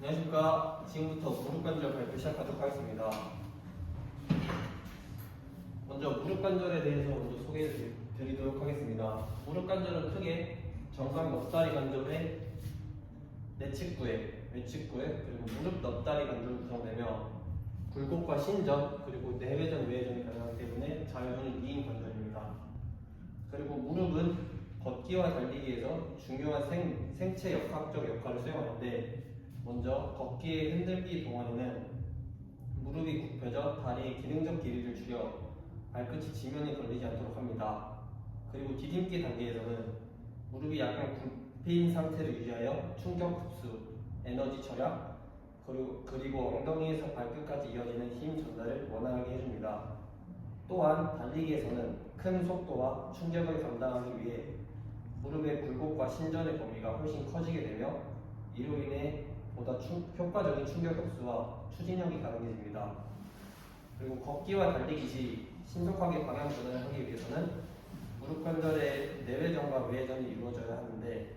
안녕하십니까. 지금부터 무릎 관절 발표 시작하도록 하겠습니다. 먼저 무릎 관절에 대해서 먼저 소개해 드리도록 하겠습니다. 무릎 관절은 크게 정강 넉다리 관절의 내측부에, 외측부에, 그리고 무릎 넉다리 관절로 구성되며 굴곡과 신전, 그리고 내외전, 외회전이 가능하기 때문에 자유로운 2인 관절입니다. 그리고 무릎은 걷기와 달리기에서 중요한 생체 역학적 역할을 수행하는데, 먼저 걷기의 흔들기 동안에는 무릎이 굽혀져 다리의 기능적 길이를 줄여 발끝이 지면에 걸리지 않도록 합니다. 그리고 디딤기 단계에서는 무릎이 약간 굽힌 상태를 유지하여 충격 흡수, 에너지 절약, 그리고 엉덩이에서 발끝까지 이어지는 힘 전달을 원활하게 해줍니다. 또한 달리기에서는 큰 속도와 충격을 감당하기 위해 무릎의 굴곡과 신전의 범위가 훨씬 커지게 되며 이로 인해 보다 효과적인 충격 흡수와 추진력이 가능해집니다. 그리고 걷기와 달리기 시 신속하게 방향 전환을 하기 위해서는 무릎 관절의 내외전과 외회전이 이루어져야 하는데,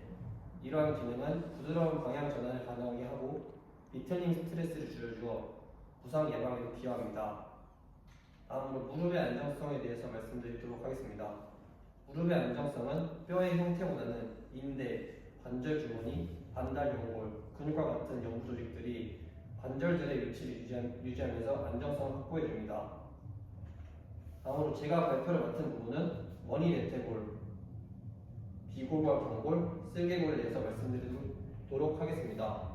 이러한 기능은 부드러운 방향 전환을 가능하게 하고 비틀림 스트레스를 줄여주어 부상 예방에도 기여합니다. 다음으로 무릎의 안정성에 대해서 말씀드리도록 하겠습니다. 무릎의 안정성은 뼈의 형태보다는 인대, 관절 주머니, 반달 연골, 근육과 같은 연부 조직들이 관절들의 위치를 유지하면서 안정성을 확보해줍니다. 다음으로 제가 발표를 맡은 부분은 원위 대퇴골, 비골과 경골, 쓸개골에 대해서 말씀드리도록 하겠습니다.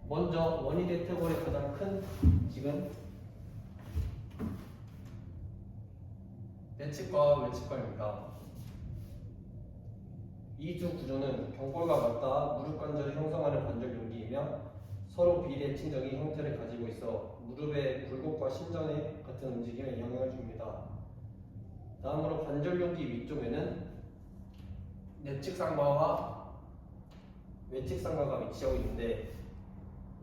먼저 원위 대퇴골의 가장 큰 기은 내측과 외측과입니다. 이 두 구조는 경골과 맞닿아 무릎 관절을 형성하는 관절 용기이며 서로 비대칭적인 형태를 가지고 있어 무릎의 굴곡과 신전의 같은 움직임에 영향을 줍니다. 다음으로 관절 용기 위쪽에는 내측 상과와 외측 상과가 위치하고 있는데,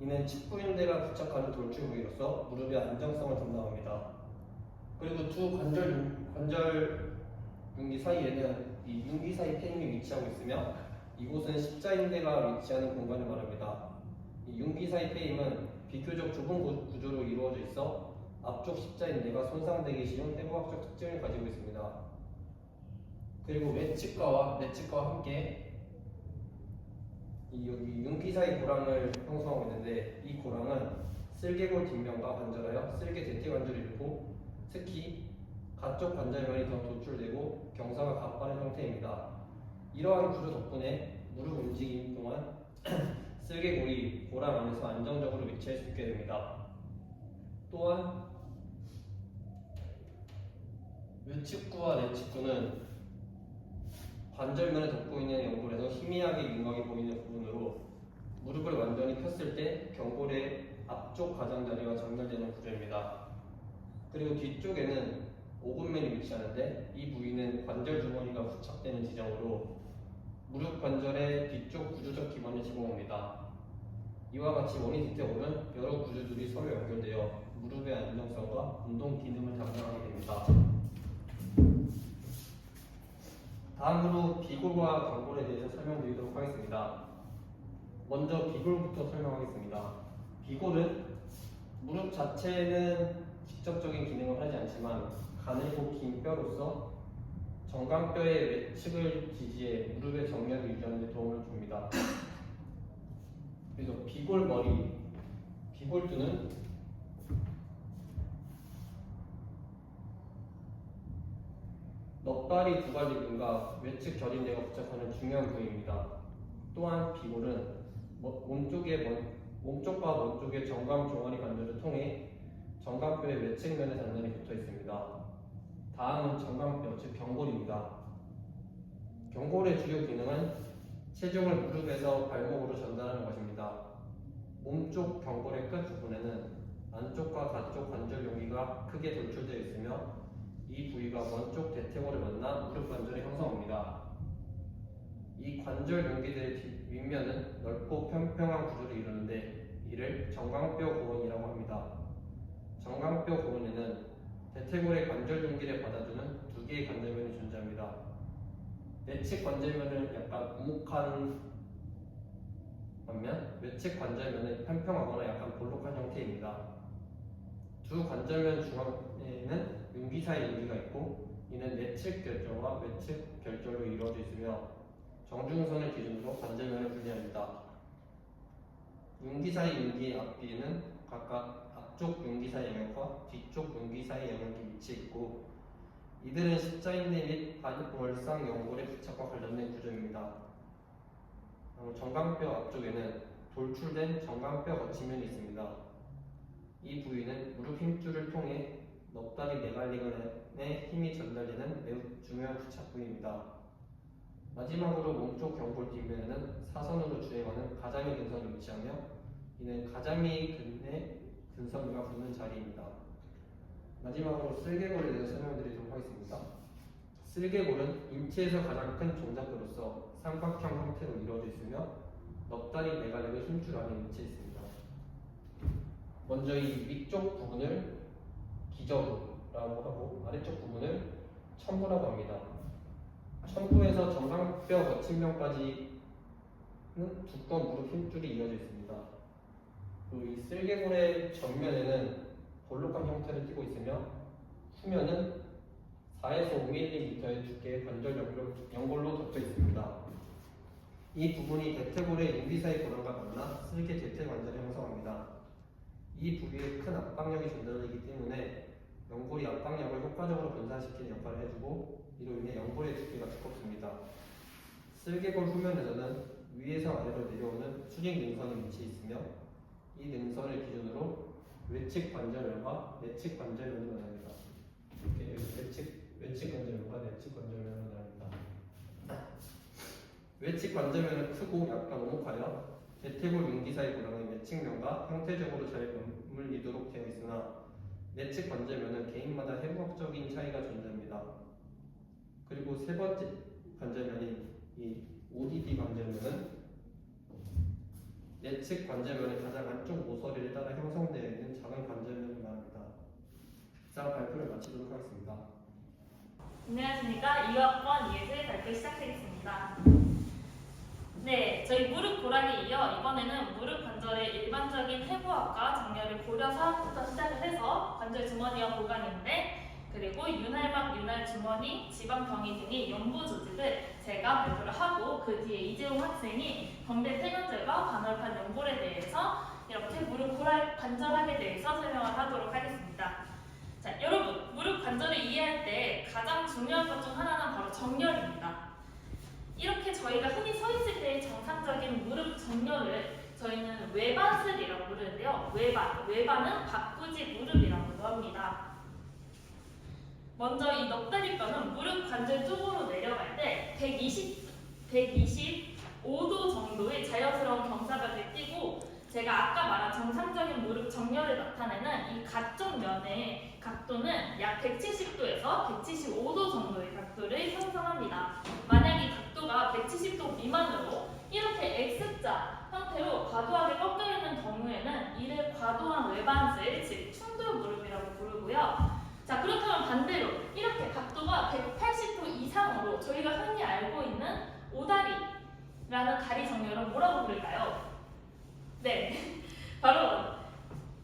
이는 측부인대가 부착하는 돌출 부위로서 무릎의 안정성을 담당합니다. 그리고 두 관절 융기 사이에는 이 융기 사이 페임이 위치하고 있으며, 이곳은 십자인대가 위치하는 공간을 말합니다. 이 융기 사이 페임은 비교적 좁은 구조로 이루어져 있어 앞쪽 십자인대가 손상되기 쉬운 해부학적 특징을 가지고 있습니다. 그리고 외측과와 내측과 함께 여기 융기 사이 고랑을 형성하고 있는데, 이 고랑은 쓸개골 뒷면과 관절하여 쓸개 대퇴 관절을 잃고 특히 가쪽 관절면이 더 도출되고 경사가 가파른 형태입니다. 이러한 구조 덕분에 무릎 움직임 동안 쓸개골이 고랑 안에서 안정적으로 위치할 수 있게 됩니다. 또한 외측구와 내측구는 관절면을 덮고 있는 연골에서 희미하게 윤곽이 보이는 부분으로 무릎을 완전히 폈을 때 경골의 앞쪽 가장자리가 전달되는 구조입니다. 그리고 뒤쪽에는 오금면이 위치하는데, 이 부위는 관절 주머니가 부착되는 지점으로 무릎 관절의 뒤쪽 구조적 기반을 제공합니다. 이와 같이 원위 대퇴골은 여러 구조들이 서로 연결되어 무릎의 안정성과 운동 기능을 담당하게 됩니다. 다음으로 비골과 경골에 대해서 설명드리도록 하겠습니다. 먼저 비골부터 설명하겠습니다. 비골은 무릎 자체는 직접적인 기능을 하지 않지만 가늘고 긴 뼈로서 정강뼈의 외측을 지지해 무릎의 정렬을 유지하는 데 도움을 줍니다. 그래서 비골머리, 비골두는 넉다리 두갈리근과 외측 결인대가 부착하는 중요한 부위입니다. 또한 비골은 몸쪽과 먼 쪽의 정강 종아리 관절을 통해 정강뼈의 외측면에 단단히 붙어 있습니다. 다음은 정강뼈, 즉 경골입니다. 경골의 주요 기능은 체중을 무릎에서 발목으로 전달하는 것입니다. 몸쪽 경골의 끝 부분에는 안쪽과 가쪽 관절 용기가 크게 돌출되어 있으며, 이 부위가 먼쪽 대퇴골을 만나 무릎 관절을 형성합니다. 이 관절 용기들의 윗면은 넓고 평평한 구조를 이루는데, 이를 정강뼈 고원이라고 합니다. 정강뼈 고원에는 대퇴골의 관절 용기를 받아주는 두 개의 관절면이 존재합니다. 내측 관절면은 약간 오목한 반면 외측 관절면은 평평하거나 약간 볼록한 형태입니다. 두 관절면 중앙에는 윤기 사이 윤기가 있고 이는 내측 결절과 외측 결절로 이루어져 있으며 정중선을 기준으로 관절면을 분리합니다. 윤기 사이 윤기의 앞뒤는 각각 앞쪽 윤기 사이 영역과 뒤쪽 윤기 사이 영역이 위치해 있고 이들은 십자인대 및 발월상 연골의 부착과 관련된 구조입니다. 정강뼈 앞쪽에는 돌출된 정강뼈 거치면이 있습니다. 이 부위는 무릎 힘줄을 통해 넉다리 네갈리근에 힘이 전달되는 매우 중요한 부착 부위입니다. 마지막으로 몸쪽 경골 뒷면에는 사선으로 주행하는 가자미 근선이 위치하며 이는 가자미 근의 근선과 붙는 자리입니다. 마지막으로 쓸개골에 대해서 설명드리도록 하겠습니다. 쓸개골은 인체에서 가장 큰 종잡뼈로서 삼각형 형태로 이루어져 있으며 넉다리 네갈릭의 힘줄 안에 위치해 있습니다. 먼저 이 위쪽 부분을 기저부라고 하고 아래쪽 부분을 천부라고 합니다. 천부에서 정강뼈 거침면까지는 두꺼운 무릎 힘줄이 이어져 있습니다. 그리고 이 쓸개골의 전면에는 볼록한 형태를 띠고 있으며 후면은 4에서 5mm의 두께의 관절 연골로 덮여 있습니다. 이 부분이 대퇴골의 윤기 사이 고관과 만나 쓸개 대퇴관절을 형성합니다. 이 부위에 큰 압박력이 전달되기 때문에 연골이 압박력을 효과적으로 분산시키는 역할을 해주고 이로 인해 연골의 두께가 두껍습니다. 쓸개골 후면에서는 위에서 아래로 내려오는 수직 능선이 위치해 있으며 이 능선을 기준으로 외측 관절면과 내측 관절면을 말합니다. 이렇게 외측 관절면과 내측 관절면을 말합니다. 외측 관절면은 크고 약간 오목하여 대퇴골 윤기 사이 고랑의 내측면과 형태적으로 잘 맞물리도록 되어 있으나 내측 관절면은 개인마다 해부학적인 차이가 존재합니다. 그리고 세 번째 관절면인 이 ODD 관절면은 내측 관절면의 가장 안쪽 모서리를 따라 형성되어 있는 작은 관절면을 말합니다. 이상 발표를 마치도록 하겠습니다. 안녕하십니까. 2학번 예술 발표 시작하겠습니다. 네, 저희 무릎 고랑에 이어 이번에는 무릎 관절의 일반적인 해부학과 정렬을 고려사부터 시작을 해서 관절 주머니와 보강인데 그리고 윤활막, 윤활 주머니, 지방 경위 등의 연부 조직을 제가 발표를 하고 그 뒤에 이재용 학생이 경대 폐관절과 반월판 연골에 대해서 이렇게 무릎 고랑 관절학에 대해서 설명을 하도록 하겠습니다. 자, 여러분, 무릎 관절을 이해할 때 가장 중요한 것 중 하나는 바로 정렬입니다. 이렇게 저희가 흔히 서 있을 때의 정상적인 무릎 정렬을 저희는 외반슬이라고 부르는데요. 외반은 바꾸지 무릎이라고도 합니다. 먼저 이 넉다리뼈는 무릎 관절 쪽으로 내려갈 때 125도 정도의 자연스러운 경사각을 띠고 제가 아까 말한 정상적인 무릎 정렬을 나타내는 이 가쪽 면의 각도는 약 170도에서 175도 정도의 각도를 형성합니다. 만약 이 각도가 170도 미만으로 이렇게 X자 형태로 과도하게 꺾여 있는 경우에는 이를 과도한 외반슬, 즉 충돌 무릎이라고 부르고요. 자, 그렇다면 반대로 이렇게 각도가 180도 이상으로 저희가 흔히 알고 있는 오다리라는 다리 정렬은 뭐라고 부를까요? 네, 바로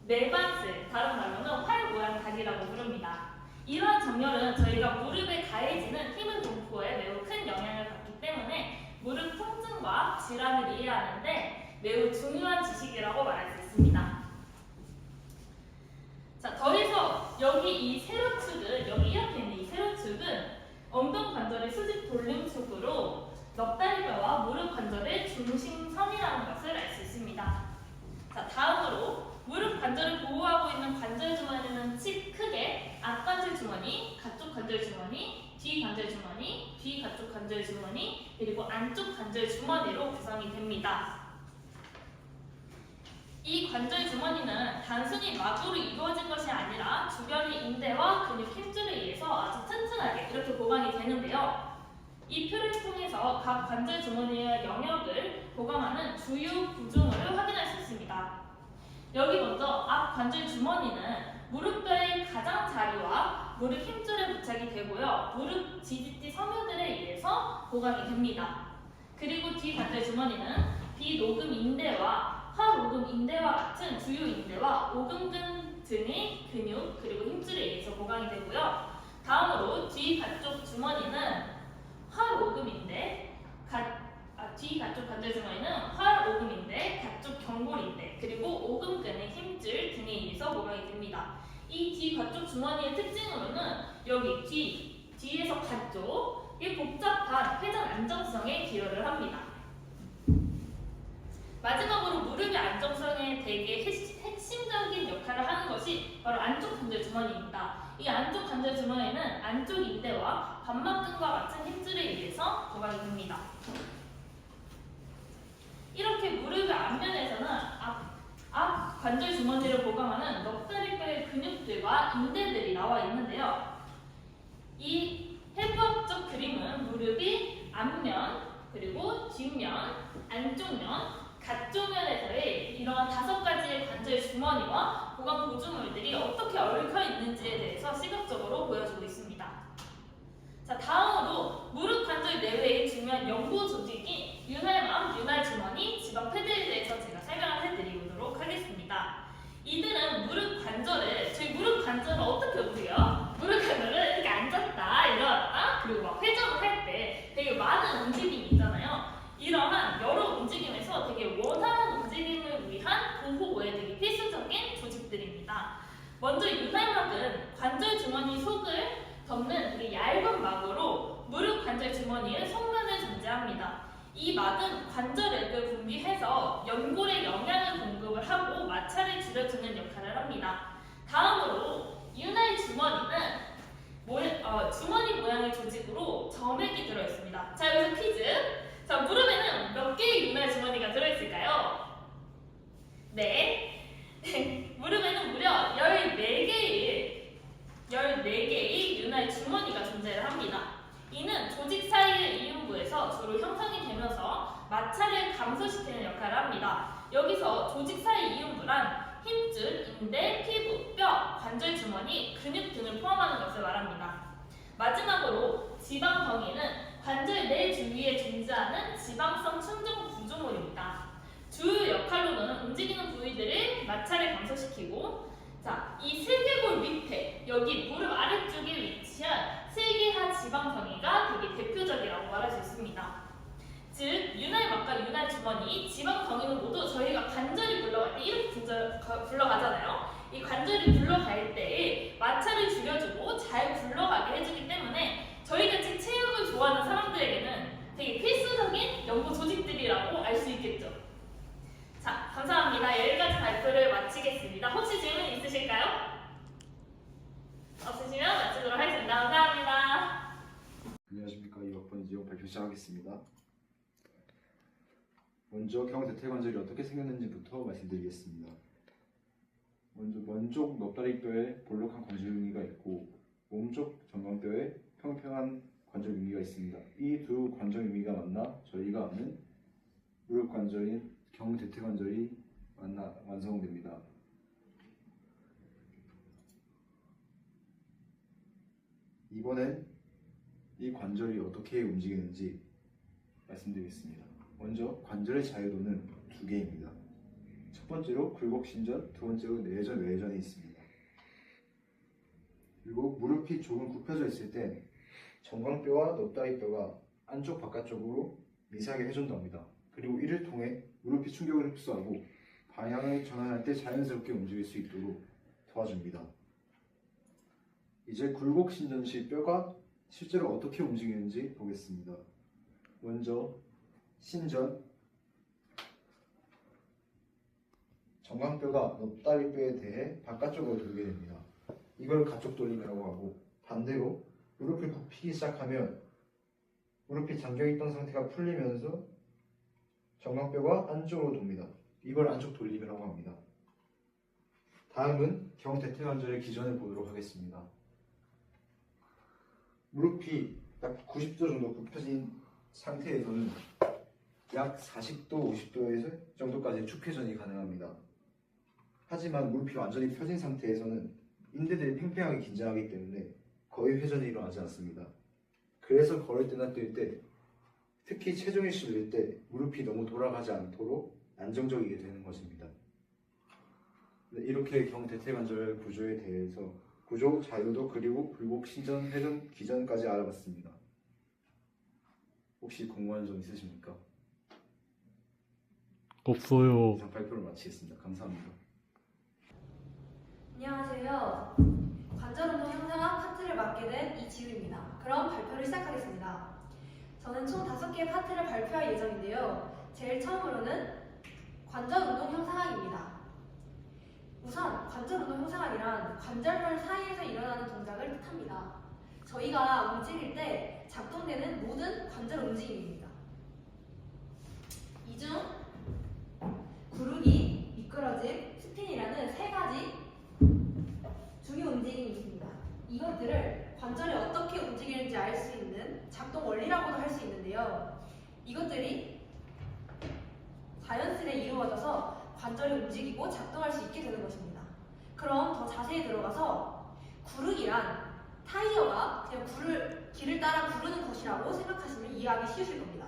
내반슬, 다른 말로는 활 모양 다리라고 부릅니다. 이러한 정렬은 저희가 무릎에 가해지는 힘은 동포에 매우 큰 영향을 받기 때문에 무릎 통증과 질환을 이해하는데 매우 중요한 지식이라고 말할 수 있습니다. 자, 더해서 여기 이 세로축은, 여기 이렇게 있는 이 세로축은 엉덩 관절의 수직 돌림축으로 넉다리뼈와 무릎 관절의 중심선이라는 것을 알 수 있습니다. 자, 다음으로 무릎 관절을 보호하고 있는 관절 주머니는 크게 앞관절 주머니, 가쪽 관절 주머니, 뒤 관절 주머니, 뒤 가쪽 관절 주머니, 그리고 안쪽 관절 주머니로 구성이 됩니다. 이 관절 주머니는 단순히 막으로 이루어진 것이 아니라 주변의 인대와 근육 힘줄에 의해서 아주 튼튼하게 이렇게 보강이 되는데요. 이 표를 통해서 각 관절 주머니의 영역을 보강하는 주요 구조물을 확인할 수 있습니다. 여기 먼저 앞 관절 주머니는 무릎뼈의 가장 자리와 무릎 힘줄에 부착이 되고요. 무릎 지지띠 섬유들에 의해서 보강이 됩니다. 그리고 뒤 관절 주머니는 비노금 인대와 하오금 인대와 같은 주요 인대와 오금근 등의 근육 그리고 힘줄에 의해서 보강이 되고요. 다음으로 뒤 가쪽 주머니는 활오금인대, 뒤 가쪽 관절 주머니는 활오금인대, 가쪽 경골인대, 그리고 오금근의 힘줄 등에 의해서 보강이 됩니다. 이 뒤 가쪽 주머니의 특징으로는 여기 뒤에서 가쪽 이 복잡한 회전 안정성에 기여를 합니다. 마지막으로 무릎의 안정성에 되게 핵심적인 역할을 하는 것이 바로 안쪽 관절 주머니입니다. 이 안쪽 관절 주머니는 안쪽 인대와 반막근과 같은 힘줄에 의해서 보강이 됩니다. 이렇게 무릎의 앞면에서는 앞 관절 주머니를 보강하는 넉다리뼈의 근육들과 인대들이 나와 있는데요. 이 해부학적 그림은 무릎이 앞면, 그리고 뒷면, 안쪽면, 가쪽면에서의 이러한 5가지의 관절 주머니와 보강 구조물들이 어떻게 얽혀 있는지에 대해서 시각적으로 보여주고 있습니다. 자, 다음으로 무릎 관절 내외의 중요한 연고 조직이 윤활망, 윤활주머니, 지방패드에 대해서 제가 설명을 해드리도록 하겠습니다. 이들은 무릎 관절을, 저희 무릎 관절은 어떻게 움직여요? 무릎 관절은 이렇게 앉았다, 일어났다, 그리고 막 회전을 할 때 되게 많은 움직임이 있잖아요. 이러한 여러 움직임에서 되게 원활한 움직임을 위한 보호구에 되게 필수적인 조직들입니다. 먼저 윤활막은 관절 주머니 속을 덮는 되게 얇은 막으로 무릎 관절 주머니의 속면에 존재합니다. 이 막은 관절액을 분비해서 연골에 영양을 공급을 하고 마찰을 줄여주는 역할을 합니다. 다음으로 윤활 주머니는 주머니 모양의 조직으로 점액이 들어있습니다. 자, 여기서 퀴즈. 자, 무릎에는 몇 개의 윤활 주머니가 들어있을까요? 네. 무릎에는 무려 14개의 윤활 주머니가 존재를 합니다. 이는 조직 사이의 이음부에서 주로 형성이 되면서 마찰을 감소시키는 역할을 합니다. 여기서 조직 사이 이음부란 힘줄, 인대, 피부, 뼈, 관절 주머니, 근육 등을 포함하는 것을 말합니다. 마지막으로 지방덩이는 관절 내 주위에 존재하는 지방성 충전 구조물입니다. 주요 역할로는 움직이는 부위들을 마찰을 감소시키고, 자, 이 슬개골 밑에 여기 무릎 아래쪽에 위치한 슬개하 지방덩이가 되게 대표적이라고 말할 수 있습니다. 즉, 윤활막과 윤활주머니, 지방덩이는 모두 저희가 관절이 굴러갈 때 이렇게 굴러가잖아요. 이 관절이 굴러갈 때 마찰을 줄여주고 잘 굴러가게 해주기 때문에 저희같이 체육을 좋아하는 사람들에게는 되게 필수적인 연구 조직들이라고 알 수 있겠죠. 자, 감사합니다. 여기까지 발표를 마치겠습니다. 혹시 질문 있으실까요? 없으시면 마치도록 하겠습니다. 감사합니다. 안녕하십니까. 2학번 이지용 발표 시작하겠습니다. 먼저 경대퇴관절이 어떻게 생겼는지부터 말씀드리겠습니다. 먼저 먼쪽 넙다리뼈에 볼록한 관절유기가 있고 몸쪽 정강뼈에 평평한 관절유기가 있습니다. 이 두 관절유기가 만나 저희가 아는 무릎 관절인 경대퇴관절이 완성됩니다. 이번엔 이 관절이 어떻게 움직이는지 말씀드리겠습니다. 먼저 관절의 자유도는 2개입니다. 첫 번째로 굴곡신전, 두 번째로 내전, 외전이 있습니다. 그리고 무릎이 조금 굽혀져 있을 때 정강뼈와 넙다리뼈가 안쪽 바깥쪽으로 미세하게 회전됩니다. 그리고 이를 통해 무릎이 충격을 흡수하고 방향을 전환할 때 자연스럽게 움직일 수 있도록 도와줍니다. 이제 굴곡신전 시 뼈가 실제로 어떻게 움직이는지 보겠습니다. 먼저 신전, 정강뼈가 넙다리뼈에 대해 바깥쪽으로 돌게 됩니다. 이걸 가쪽 돌림이라고 하고, 반대로 무릎을 굽히기 시작하면 무릎이 잠겨있던 상태가 풀리면서 정강뼈가 안쪽으로 돕니다. 이걸 안쪽 돌림이라고 합니다. 다음은 경대퇴관절의 기전을 보도록 하겠습니다. 무릎이 약 90도 정도 굽혀진 상태에서는 약 40도, 50도에서 정도까지 축회전이 가능합니다. 하지만 무릎이 완전히 펴진 상태에서는 인대들이 팽팽하게 긴장하기 때문에 거의 회전이 일어나지 않습니다. 그래서 걸을 때나 뛸 때 특히 체중이 실릴 때 무릎이 너무 돌아가지 않도록 안정적이게 되는 것입니다. 네, 이렇게 경대퇴관절 구조에 대해서 구조, 자유도, 그리고 굴곡, 신전, 회전, 기전까지 알아봤습니다. 혹시 궁금한 점 있으십니까? 없어요. 이상 발표를 마치겠습니다. 감사합니다. 안녕하세요. 관절운동 형상학 파트를 맡게 된 이지우입니다. 그럼 발표를 시작하겠습니다. 저는 총 5개의 파트를 발표할 예정인데요. 제일 처음으로는 관절운동 형상학입니다. 우선 관절운동 형상학이란 관절별 사이에서 일어나는 동작을 뜻합니다. 저희가 움직일 때 작동되는 모든 관절 움직임입니다. 이 중 구르기, 미끄러짐, 스핀이라는 3가지 중요 움직임이 있습니다. 이것들을 관절이 어떻게 움직이는지 알 수 있는 작동 원리라고도 할 수 있는데요. 이것들이 자연스레 이루어져서 관절이 움직이고 작동할 수 있게 되는 것입니다. 그럼 더 자세히 들어가서 구르기란 타이어가 그냥 길을 따라 구르는 것이라고 생각하시면 이해하기 쉬우실 겁니다.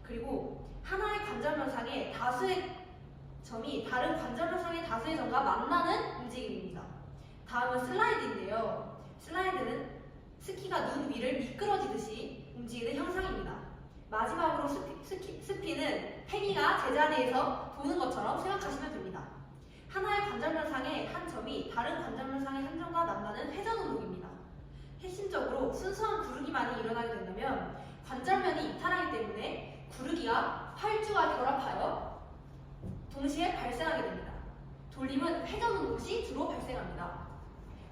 그리고 하나의 관절면상에 다수의 점이 다른 관절면상의 다수의 점과 만나는 움직임입니다. 다음은 슬라이드인데요. 슬라이드는 스키가 눈 위를 미끄러지듯이 움직이는 형상입니다. 마지막으로 스피는 팽이가 제자리에서 도는 것처럼 생각하시면 됩니다. 하나의 관절면상의 한 점이 다른 관절면상의 한 점과 만나는 회전 운동입니다. 핵심적으로 순수한 구르기만이 일어나게 된다면 관절면이 이탈하기 때문에 구르기와 활주와 결합하여 동시에 발생하게 됩니다. 돌림은 회전 운동 시 주로 발생합니다.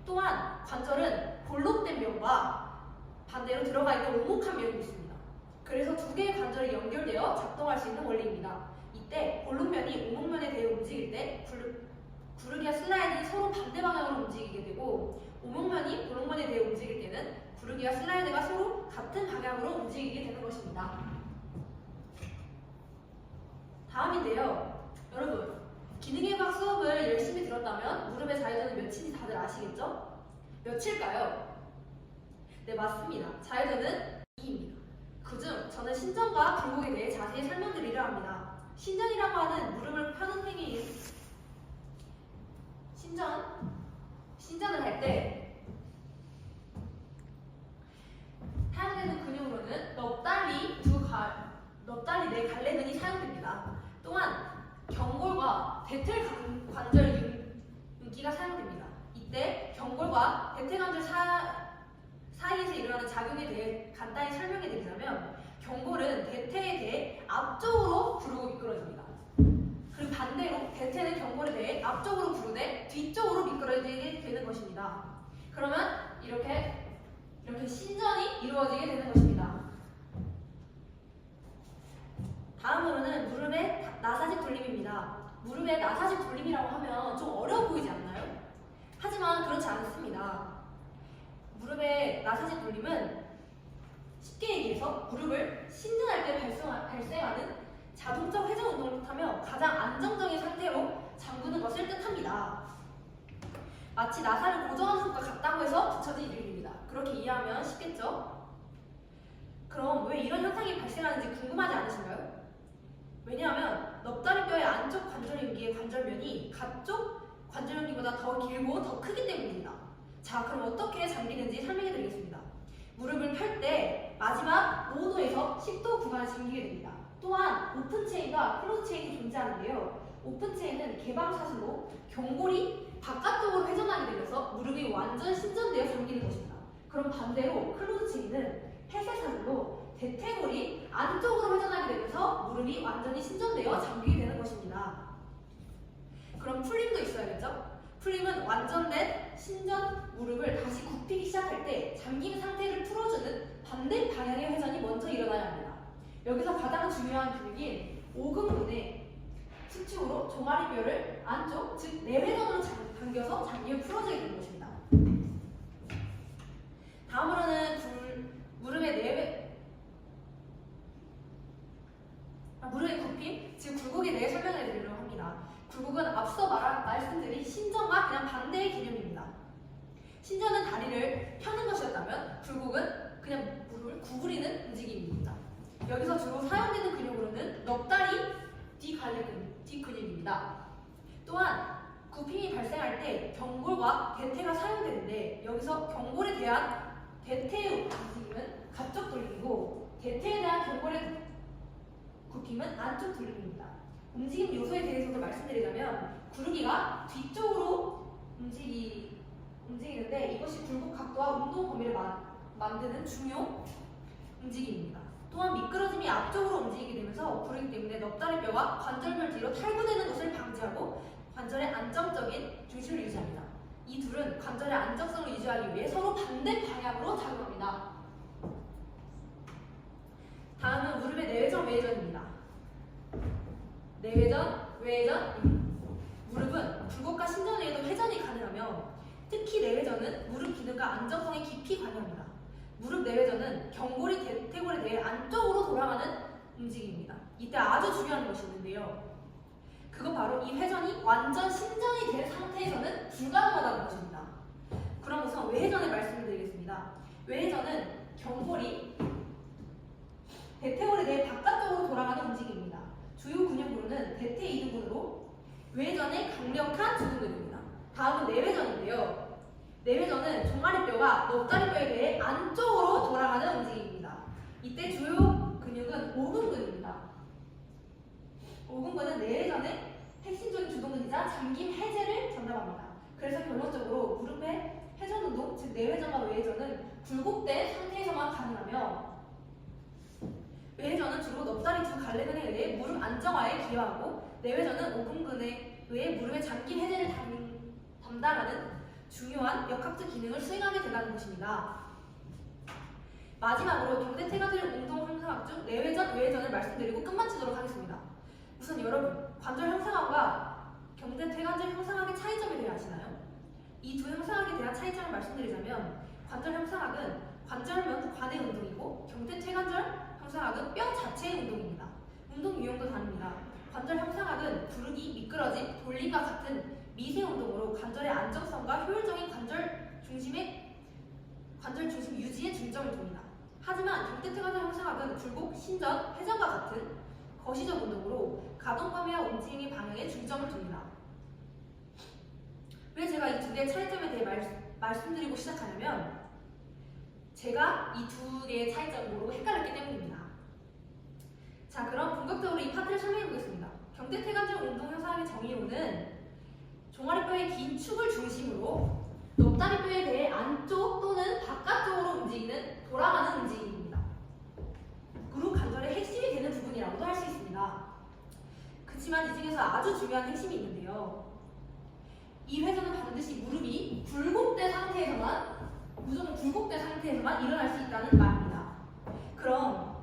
또한 관절은 볼록된 면과 반대로 들어가 있는 오목한 면이 있습니다. 그래서 2개의 관절이 연결되어 작동할 수 있는 원리입니다. 이때 볼록면이 오목면에 대해 움직일 때 구르기와 슬라이드는 서로 반대 방향으로 움직이게 되고 오목면이 볼록면에 대해 움직일 때는 구르기와 슬라이드가 서로 같은 방향으로 움직이게 되는 것입니다. 다음인데요. 여러분, 기능의학 수업을 열심히 들었다면 무릎의 자유도는 몇인지 다들 아시겠죠? 몇일까요? 네, 맞습니다. 자유도는 2입니다. 그중 저는 신전과 굴곡에 대해 자세히 설명드리려 합니다. 신전이라고 하는 무릎을 펴는 행위인 신전을 할 때 사용되는 근육으로는 넙다리 4갈래근이 사용됩니다. 또한 경골과 대퇴 관절 윤기가 사용됩니다. 이때 경골과 대퇴 관절 사이에서 일어나는 작용에 대해 간단히 설명해 드리자면 경골은 대퇴에 대해 앞쪽으로 구르고 미끄러집니다. 그리고 반대로 대퇴는 경골에 대해 앞쪽으로 구르되 뒤쪽으로 미끄러지게 되는 것입니다. 그러면 이렇게 신전이 이루어지게 되는 것입니다. 다음으로는 무릎의 나사직 돌림입니다. 무릎의 나사직 돌림이라고 하면 좀 어려워 보이지 않나요? 하지만 그렇지 않습니다. 무릎의 나사직 돌림은 쉽게 얘기해서 무릎을 신전할 때 발생하는 자동적 회전 운동을 뜻하며 가장 안정적인 상태로 잠그는 것을 뜻합니다. 마치 나사를 고정하는 것과 같다고 해서 붙여진 이름입니다. 그렇게 이해하면 쉽겠죠? 그럼 왜 이런 현상이 발생하는지 궁금하지 않으신가요? 왜냐하면 넙다리뼈의 안쪽 관절윤기의 관절면이 가쪽 관절윤기보다 더 길고 더 크기 때문입니다. 자, 그럼 어떻게 잠기는지 설명해 드리겠습니다. 무릎을 펼 때 마지막 5도에서 10도 구간을 잠기게 됩니다. 또한 오픈 체인과 클로즈 체인이 존재하는데요. 오픈 체인은 개방 사슬로 경골이 바깥쪽으로 회전하게 되면서 무릎이 완전 신전되어 잠기는 것입니다. 그럼 반대로 클로즈 체인은 폐쇄 사슬로 대퇴골이 안쪽으로 회전하게 되면서 무릎이 완전히 신전되어 잠기게 되는 것입니다. 그럼 풀림도 있어야겠죠? 풀림은 완전된 신전 무릎을 다시 굽히기 시작할 때 잠긴 상태를 풀어주는 반대 방향의 회전이 먼저 일어나야 합니다. 여기서 가장 중요한 근육인 오금근의 수축으로 종아리뼈를 안쪽, 즉 내회전으로 당겨서 잠기에 풀어주게 되는 것입니다. 다음으로는 무릎의 굽힘, 즉 굴곡에 대해 설명해 드리려고 합니다. 굴곡은 앞서 말씀드린 신전과 그냥 반대의 개념입니다. 신전은 다리를 펴는 것이었다면 굴곡은 그냥 무릎을 구부리는 움직임입니다. 여기서 주로 사용되는 근육으로는 넉다리 뒷근육입니다. 또한 굽힘이 발생할 때 경골과 대퇴가 사용되는데 여기서 경골에 대한 대퇴의 움직임은 가쪽 돌림이고 대퇴에 대한 경골의 굽힘은 안쪽 돌림입니다. 움직임 요소에 대해서도 말씀드리자면 구르기가 뒤쪽으로 움직이는데 이것이 굴곡 각도와 운동 범위를 만드는 중요 움직임입니다. 또한 미끄러짐이 앞쪽으로 움직이게 되면서 구르기 때문에 넉다리뼈가 관절별 뒤로 탈구되는 것을 방지하고 관절의 안정적인 중심을 유지합니다. 이 둘은 관절의 안정성을 유지하기 위해 서로 반대 방향으로 작용합니다. 다음은 무릎의 내외전, 외회전입니다. 내외전, 외회전. 무릎은 굴곡과 신전 외에도 회전이 가능하며 특히 내외전은 무릎 기능과 안정성에 깊이 관여합니다. 무릎 내외전은 경골이 대퇴골에 대해 안쪽으로 돌아가는 움직임입니다. 이때 아주 중요한 것이 있는데요. 그건 바로 이 회전이 완전 신전이 된 상태에서는 불가능하다는 것입니다. 그럼 우선 외회전을 말씀드리겠습니다. 외회전은 경골이 대퇴골에 대해 바깥쪽으로 돌아가는 움직임입니다. 주요 근육으로는 대퇴 이등분으로 외회전의 강력한 주둔근입니다. 다음은 내외전인데요. 내외전은 종아리뼈가 넉다리뼈에 대해 안쪽으로 돌아가는 움직임입니다. 이때 주요 근육은 오금근입니다. 오금근은 내외전의 핵심적인 주동근이자 잠김 해제를 전담합니다. 그래서 결론적으로 무릎의 회전 운동, 즉 내외전과 외회전은 굴곡된 상태에서만 가능하며 외회전은 주로 넉다리 두 갈래근에 의해 무릎 안정화에 기여하고 내외전은 오금근에 의해 무릎의 잠김 해제를 담당하는 중요한 역학적 기능을 수행하게 된다는 것입니다. 마지막으로 경대퇴관절 운동 형상학 중 내외전, 외회전을 말씀드리고 끝마치도록 하겠습니다. 우선 여러분, 관절 형상학과 경대퇴관절 형상학의 차이점에 대해 아시나요? 이 두 형상학에 대한 차이점을 말씀드리자면 관절 형상학은 관절면 관의 운동이고 경대퇴관절 형상학은 뼈 자체의 운동입니다. 운동 유형도 다릅니다. 관절 형상학은 구르기, 미끄러짐, 돌림과 같은 미세 운동으로 관절의 안정성과 효율적인 관절 중심 유지에 중점을 둡니다. 하지만 경대퇴관절 형상학은 굴곡, 신전, 회전과 같은 거시적 운동으로 가동 범위와 움직임의 방향에 중점을 둡니다. 왜 제가 이 두 개의 차이점에 대해 말씀드리고 시작하냐면 제가 이 두 개의 차이점을 모르고 헷갈렸기 때문입니다. 자, 그럼 본격적으로 이 파트를 설명해 보겠습니다. 경대퇴관절 운동 형상학의 정의로는 종아리뼈의 긴 축을 중심으로 넉다리뼈에 대해 안쪽 또는 바깥쪽으로 움직이는 돌아가는 움직임입니다. 무릎 관절의 핵심이 되는 부분이라고도 할 수 있습니다. 그렇지만 이 중에서 아주 중요한 핵심이 있는데요. 이 회전은 반드시 무릎이 굴곡된 상태에서만, 무조건 굴곡된 상태에서만 일어날 수 있다는 말입니다. 그럼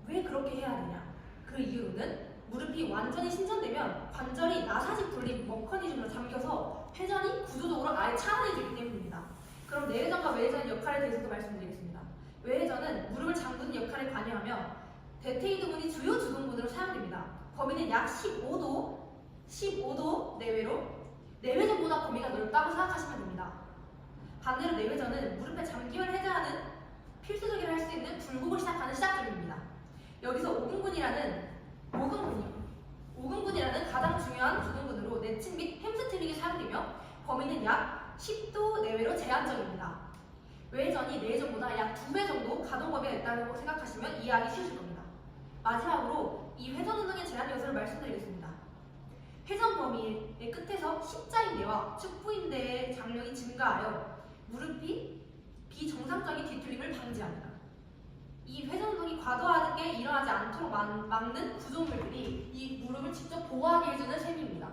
왜 그렇게 해야 하느냐? 그 이유로는 무릎이 완전히 신전되면 관절이 나사직 돌림 메커니즘으로 잠겨서 회전이 구조적으로 아예 차단해지기 때문입니다. 그럼 내회전과 외회전의 역할에 대해서도 말씀드리겠습니다. 외회전은 무릎을 잠그는 역할에 관여하며 대퇴이등분이 주요 주동근으로 사용됩니다. 범위는 약 15도 내외로 내회전보다 범위가 넓다고 생각하시면 됩니다. 반대로 내회전은 무릎의 잠김을 해제하는 필수적이라 할 수 있는 굴곡을 시작하는 시작점입니다. 여기서 오금근이라는 가장 중요한 주동근으로 내측 및 햄스트링이 사용되며 범위는 약 10도 내외로 제한적입니다. 외회전이 내회전보다 약 2배 정도 가동 범위가 있다고 생각하시면 이해하기 쉬우실 겁니다. 마지막으로 이 회전 운동의 제한 요소를 말씀드리겠습니다. 회전 범위의 끝에서 십자인대와 축부인대의 장력이 증가하여 무릎이 비정상적인 뒤틀림을 방지합니다. 이 회전 운동이 과도하게 일어나지 않도록 막는 구조물들이 이 무릎을 직접 보호하게 해주는 셈입니다.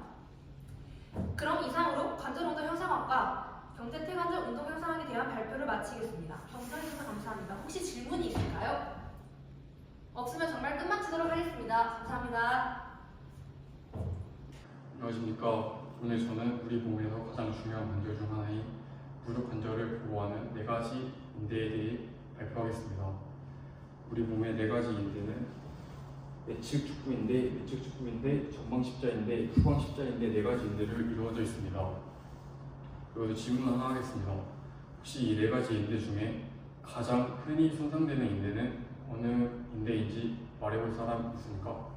그럼 이상으로 관절 운동 형상학과 경대퇴관절 운동 형상학에 대한 발표를 마치겠습니다. 경청해주셔서 감사합니다. 혹시 질문이 있을까요? 없으면 정말 끝마치도록 하겠습니다. 감사합니다. 안녕하십니까. 오늘 저는 우리 몸에서 가장 중요한 관절 중 하나인 무릎 관절을 보호하는 4가지 인대에 대해 발표하겠습니다. 우리 몸의 4가지 인대는 내측 축부인대, 전방 십자인대, 후방 십자인대 4가지 인대를 이루어져 있습니다. 그리고 질문 하나 하겠습니다. 혹시 이 4가지 인대 중에 가장 흔히 손상되는 인대는 어느 인대인지 말해볼 사람 있습니까?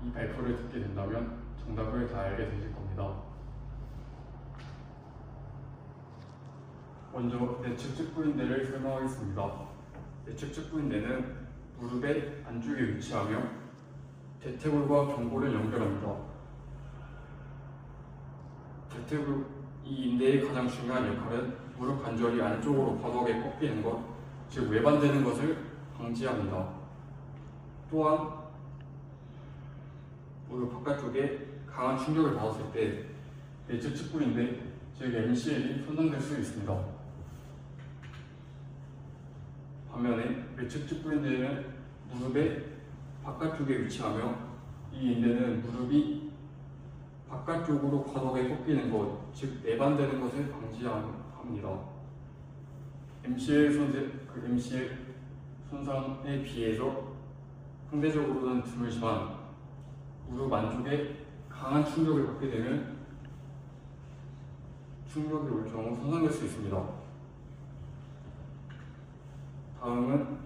이 발표를 듣게 된다면 정답을 다 알게 되실 겁니다. 먼저 내측 측부인대를 설명하겠습니다. 내측 측부인대는 무릎의 안쪽에 위치하며 대퇴골과 경골을 연결합니다. 이 인대의 가장 중요한 역할은 무릎 관절이 안쪽으로 과도하게 꺾이는 것, 즉 외반되는 것을 방지합니다. 또한 무릎 바깥쪽에 강한 충격을 받았을 때 내측 측부인대, 즉 MCL이 손상될 수 있습니다. 반면에 외측 측부인대는 무릎의 바깥쪽에 위치하며 이 인대는 무릎이 바깥쪽으로 과도하게 꺾이는 것, 즉 내반되는 것을 방지합니다. MCL 손상에 비해서 상대적으로는 드물지만 무릎 안쪽에 강한 충격을 받게 되면 충격이 올 경우 손상될 수 있습니다. 다음은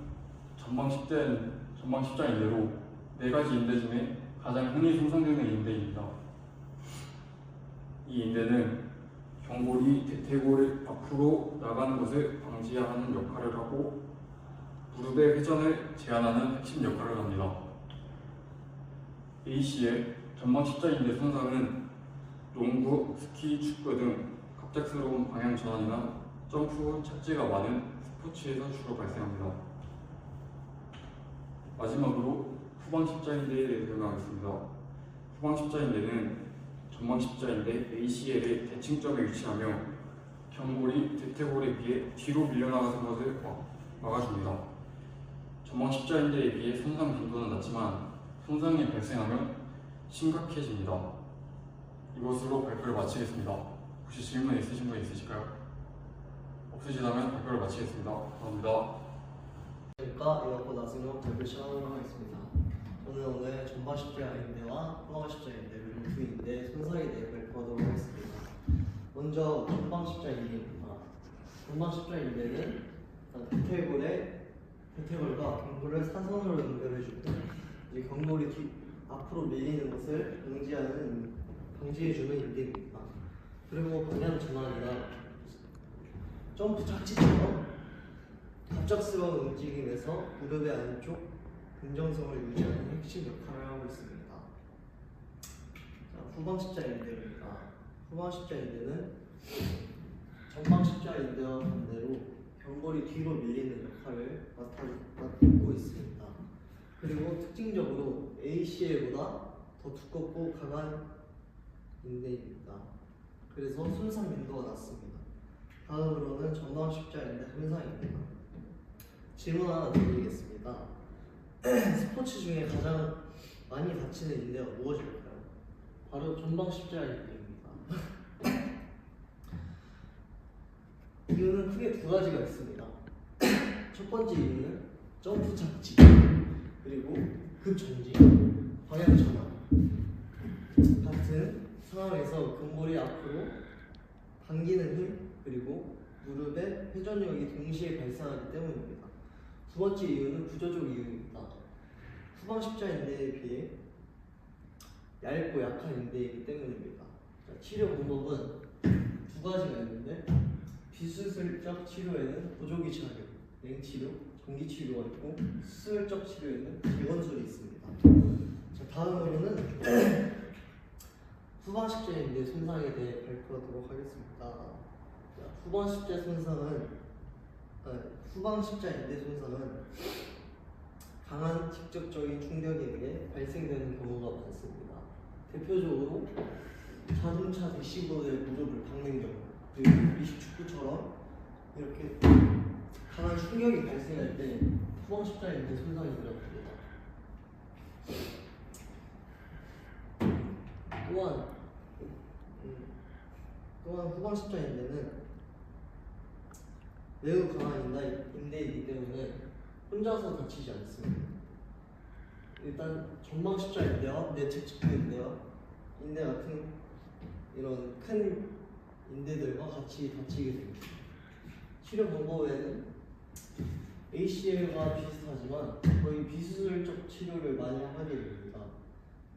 전방 십자인대로 네 가지 인대 중에 가장 흔히 손상되는 인대입니다. 이 인대는 경골이 대퇴골을 앞으로 나가는 것을 방지하는 역할을 하고 무릎의 회전을 제한하는 핵심 역할을 합니다. ACL 전방 십자인대 손상은 농구, 스키, 축구 등 갑작스러운 방향 전환이나 점프, 착지가 많은 스포츠에서 주로 발생합니다. 마지막으로 후방 십자인대에 대해 설명하겠습니다. 후방 십자인대는 전방 십자인대 ACL의 대칭점에 위치하며 경골이 대퇴골에 비해 뒤로 밀려나가는 것을 막아줍니다. 전방 십자인대에 비해 손상 빈도는 낮지만 손상이 발생하면 심각해집니다. 이것으로 발표를 마치겠습니다. 혹시 질문 있으신 분 있으실까요? 없으시다면 발표를 마치겠습니다. 감사합니다. 안녕하십니까. 이어고 나승록 발표 시작하도록 하겠습니다. 저는 오늘 전방 십자인대와 후방 십자인대 그리고 두 인대 손상에 대해 발표하도록 하겠습니다. 먼저 전방 십자인대입니다. 전방 십자인대는 대퇴골과 경골을 사선으로 연결해주고 이제 경골이 앞으로 밀리는 것을 방지해주는 인대입니다. 그리고 방향 전환이나 점프 착지처럼 갑작스러운 움직임에서 무릎의 안쪽 긍정성을 유지하는 핵심 역할을 하고 있습니다. 자, 후방 십자인대입니다. 후방 십자인대는 전방 십자인대와 반대로 경골이 뒤로 밀리는 역할을 맡고 있습니다. 그리고 특징적으로 ACL보다 더 두껍고 강한 인대입니다. 그래서 손상 빈도가 낮습니다. 다음으로는 전방 십자인대 손상입니다. 질문 하나 드리겠습니다. 스포츠 중에 가장 많이 다치는 인대가 무엇일까요? 바로 전방 십자인대입니다. 이유는 크게 두 가지가 있습니다. 첫 번째 이유는 점프 착지, 그리고 급 전진, 방향 전환 같은 상황에서 근골이 앞으로 당기는 힘, 그리고 무릎의 회전력이 동시에 발생하기 때문입니다. 두 번째 이유는 구조적 이유입니다. 후방 십자인대에 비해 얇고 약한 인대이기 때문입니다. 자, 치료 방법은 두 가지가 있는데 비수술적 치료에는 보조기 착용, 냉치료, 전기치료가 있고 수술적 치료에는 재건술이 있습니다. 자, 다음으로는 후방 십자인대 손상에 대해 발표하도록 하겠습니다. 자, 후방 십자인대 손상은 강한 직접적인 충격에 의해 발생되는 경우가 많습니다. 대표적으로 자동차 대시보드의 무릎을 박는 경우, 그리고 미식축구처럼 이렇게 강한 충격이 발생할 때 후방 십자인대 손상이 일어납니다. 또한 후방 십자인대는 매우 강한 인대이기 때문에 혼자서 다치지 않습니다. 일단 전방 십자인대와 내측 측부인대와 인대 같은 이런 큰 인대들과 같이 다치게 됩니다. 치료 방법에는 ACL과 비슷하지만 거의 비수술적 치료를 많이 하게 됩니다.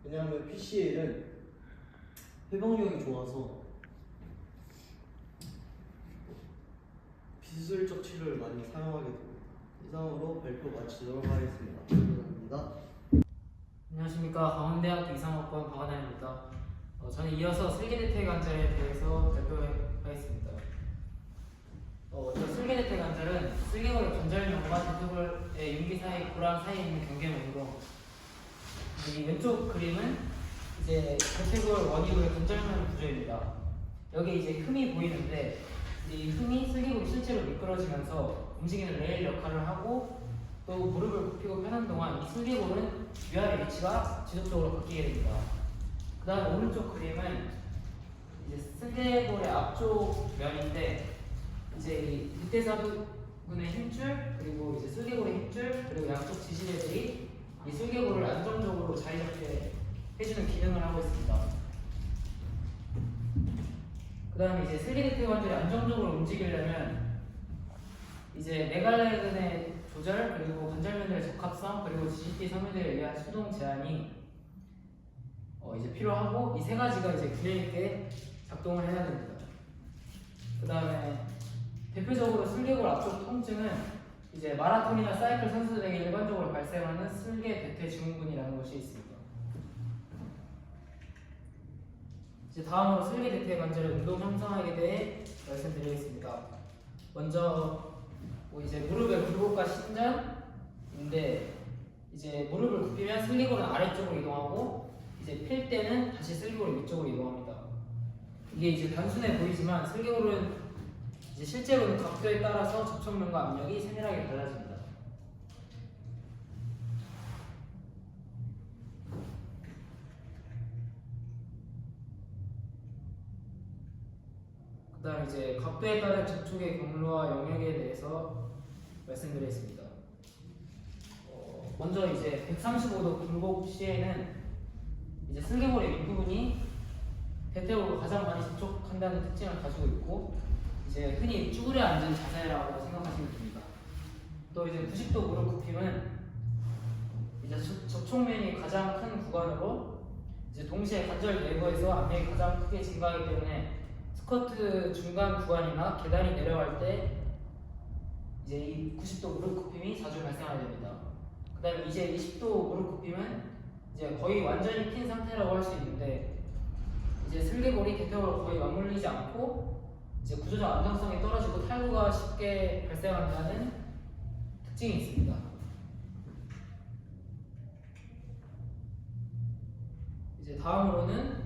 왜냐하면 PCL은 회복력이 좋아서 비수술적 치료를 많이 사용하게 됩니다. 이상으로 발표 마치도록 하겠습니다. 감사합니다. 안녕하십니까. 강원대학교 이상학번 박원환입니다. 저는 이어서 슬개대퇴 관절에 대해서 발표하겠습니다. 먼저 슬개대퇴 관절은 슬개골의 관절면과 대퇴골의 윤기 사이 고랑 사이에 있는 경계면으로, 이 왼쪽 그림은 이제 대퇴골 원위골의 관절면 구조입니다. 여기 이제 흠이 보이는데, 이 흠이 슬개골이 실제로 미끄러지면서 움직이는 레일 역할을 하고, 또 무릎을 굽히고 펴는 동안 이 슬개골은 위아래 위치가 지속적으로 바뀌게 됩니다. 그 다음 오른쪽 그림은 이제 슬개골의 앞쪽 면인데, 이제 이 뒷대사부근의 힘줄, 그리고 이제 슬개골의 힘줄, 그리고 양쪽 지지대들이 이 슬개골을 안정적으로 자리 잡게 해주는 기능을 하고 있습니다. 그 다음에 이제 슬개대퇴 관절이 안정적으로 움직이려면 이제 메갈레근의 조절, 그리고 관절면들의 적합성, 그리고 지지대 섬유들에 의한 수동 제한이 이제 필요하고, 이 세 가지가 이제 균형 있게 작동을 해야 됩니다. 그 다음에 대표적으로 슬개골 앞쪽 통증은 이제 마라톤이나 사이클 선수들에게 일반적으로 발생하는 슬개대퇴 증후군이라는 것이 있습니다. 이제 다음으로 슬개대퇴 관절의 운동 형성학에 대해 말씀드리겠습니다. 먼저 이제 무릎의 굴곡과 신전인데, 이제 무릎을 굽히면 슬개골은 아래쪽으로 이동하고, 이제 필 때는 다시 슬개골이 위쪽으로 이동합니다. 이게 이제 단순해 보이지만 슬개골은 이제 실제로는 각도에 따라서 접촉면과 압력이 세밀하게 달라집니다. 그 다음 이제 각도에 따른 접촉의 경로와 영역에 대해서 말씀드리겠습니다. 먼저 이제 135도 굴곡 시에는 이제 슬개골의 윗부분이 대퇴골과 가장 많이 접촉한다는 특징을 가지고 있고, 이제 흔히 쭈그려 앉은 자세라고 생각하시면 됩니다. 또 이제 90도 무릎 굽힘은 이제 접촉면이 가장 큰 구간으로, 이제 동시에 관절 내부에서 압력이 가장 크게 증가하기 때문에 스쿼트 중간 구간이나 계단이 내려갈 때 이제 이 90도 무릎 굽힘이 자주 발생하게 됩니다. 그 다음에 이제 20도 무릎 굽힘은 이제 거의 완전히 핀 상태라고 할 수 있는데, 이제 슬개골이 대퇴골과 거의 맞물리지 않고 이제 구조적 안정성이 떨어지고 탈구가 쉽게 발생한다는 특징이 있습니다. 이제 다음으로는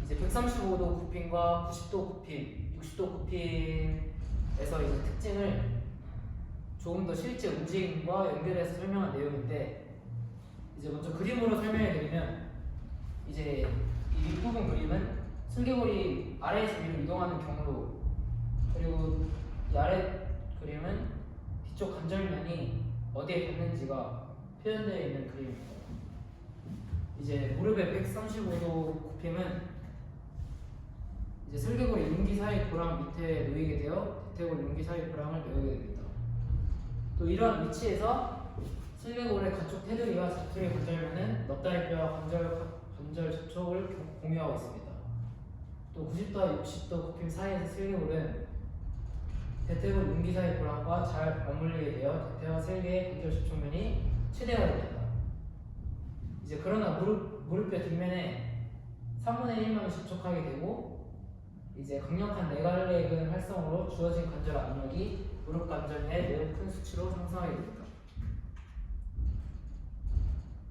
이제 135도 굽힘과 90도 굽힘, 60도 굽힘에서 이제 특징을 조금 더 실제 움직임과 연결해서 설명한 내용인데, 이제 먼저 그림으로 설명해 드리면, 이제 이 윗부분 그림은 슬개골이 아래에서 위로 이동하는 경로, 그리고 이 아래 그림은 뒤쪽 관절면이 어디에 닿는지가 표현되어 있는 그림입니다. 이제 무릎의 135도 굽힘은 이제 슬개골이 윤기 사이 고랑 밑에 놓이게 되어 대퇴골 윤기 사이 고랑을 메우게 됩니다. 또 이러한 위치에서 슬개골의 가쪽 테두리와 자투리 관절면은 넉다리뼈와 관절 접촉을 공유하고 있습니다. 또 90도와 60도 굽힘 사이에서 슬개골은 대퇴골 윤기 사이 고랑과 잘 맞물리게 되어 대퇴와 슬개의 관절 접촉면이 최대화됩니다. 이제 그러나 무릎뼈 뒷면에 3분의 1만 접촉하게 되고, 이제 강력한 네갈레근 활성으로 주어진 관절 압력이 무릎 관절에 매우 큰 수치로 상승하게 됩니다.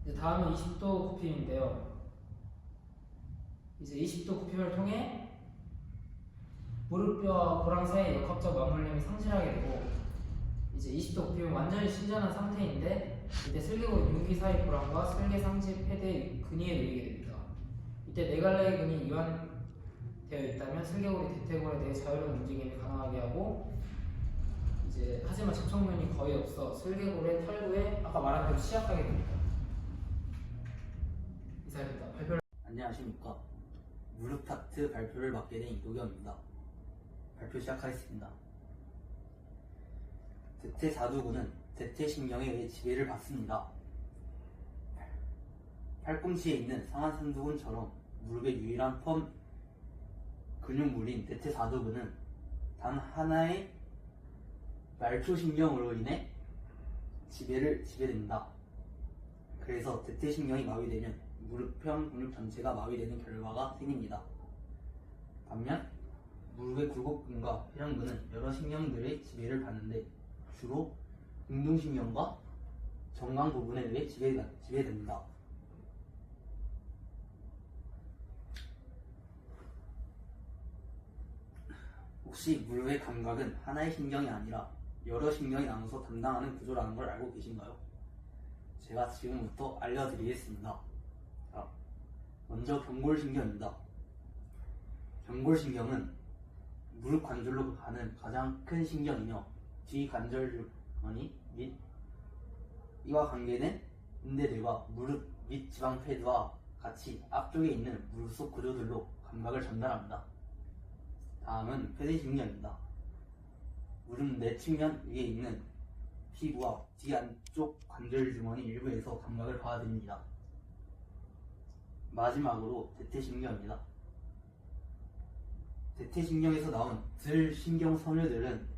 이제 다음은 20도 굽힘인데요. 이제 20도 굽힘을 통해 무릎뼈와 고랑 사이의 역학적 맞물림이 상실하게 되고, 이제 20도 굽힘은 완전히 신전한 상태인데, 이때 슬개골 윤기 사이 고랑과 슬개 상지 패드의 근위에 놓이게 됩니다. 이때 네갈레근이 이완되어 있다면 슬개골이 대퇴골에 대해 자유로운 움직임이 가능하게 하고, 이제 하지만 접촉면이 거의 없어 슬개골의 탈구에 아까 말한 대로 취약하게 됩니다. 이상입니다. 발표를. 안녕하십니까. 무릎 타트 발표를 맡게 된 이도경입니다. 발표 시작하겠습니다. 대퇴사두근은 대퇴신경에 의해 지배를 받습니다. 팔꿈치에 있는 상하삼두근처럼 무릎의 유일한 펌 근육물인 대퇴사두근은 단 하나의 말초신경으로 인해 지배됩니다. 그래서 대퇴신경이 마비되면 무릎형 근육 전체가 마비되는 결과가 생깁니다. 반면 무릎의 굴곡근과 회전근은 여러 신경들의 지배를 받는데 주로 운동신경과 정강 부분에 의해 지배됩니다. 혹시 무릎의 감각은 하나의 신경이 아니라 여러 신경이 나눠서 담당하는 구조라는 걸 알고 계신가요? 제가 지금부터 알려드리겠습니다. 자, 먼저 경골신경입니다. 경골신경은 무릎 관절로 가는 가장 큰 신경이며 뒤관절주머니 및 이와 관계된 인대들과 무릎 밑 지방 패드와 같이 앞쪽에 있는 무릎 속 구조들로 감각을 전달합니다. 다음은 폐쇄신경입니다. 무릎 내측면 위에 있는 피부와 뒤안쪽 관절주머니 일부에서 감각을 받아들입니다. 마지막으로 대퇴신경입니다. 대퇴신경에서 나온 들신경 섬유들은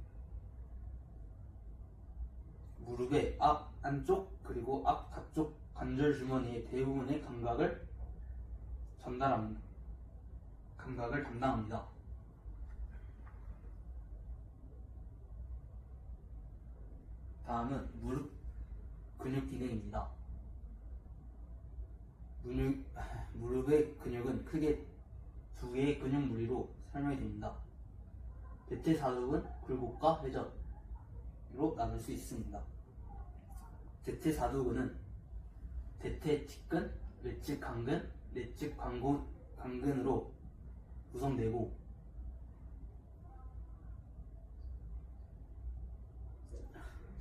무릎의 앞 안쪽 그리고 앞 가쪽 관절주머니의 대부분의 감각을 담당합니다. 다음은 무릎 근육 기능입니다. 무릎의 근육은 크게 두 개의 근육 무리로 설명이 됩니다. 대퇴사두근, 굴곡과 회전으로 나눌 수 있습니다. 대퇴사두근은 대퇴직근, 외측강근, 내측강근으로 구성되고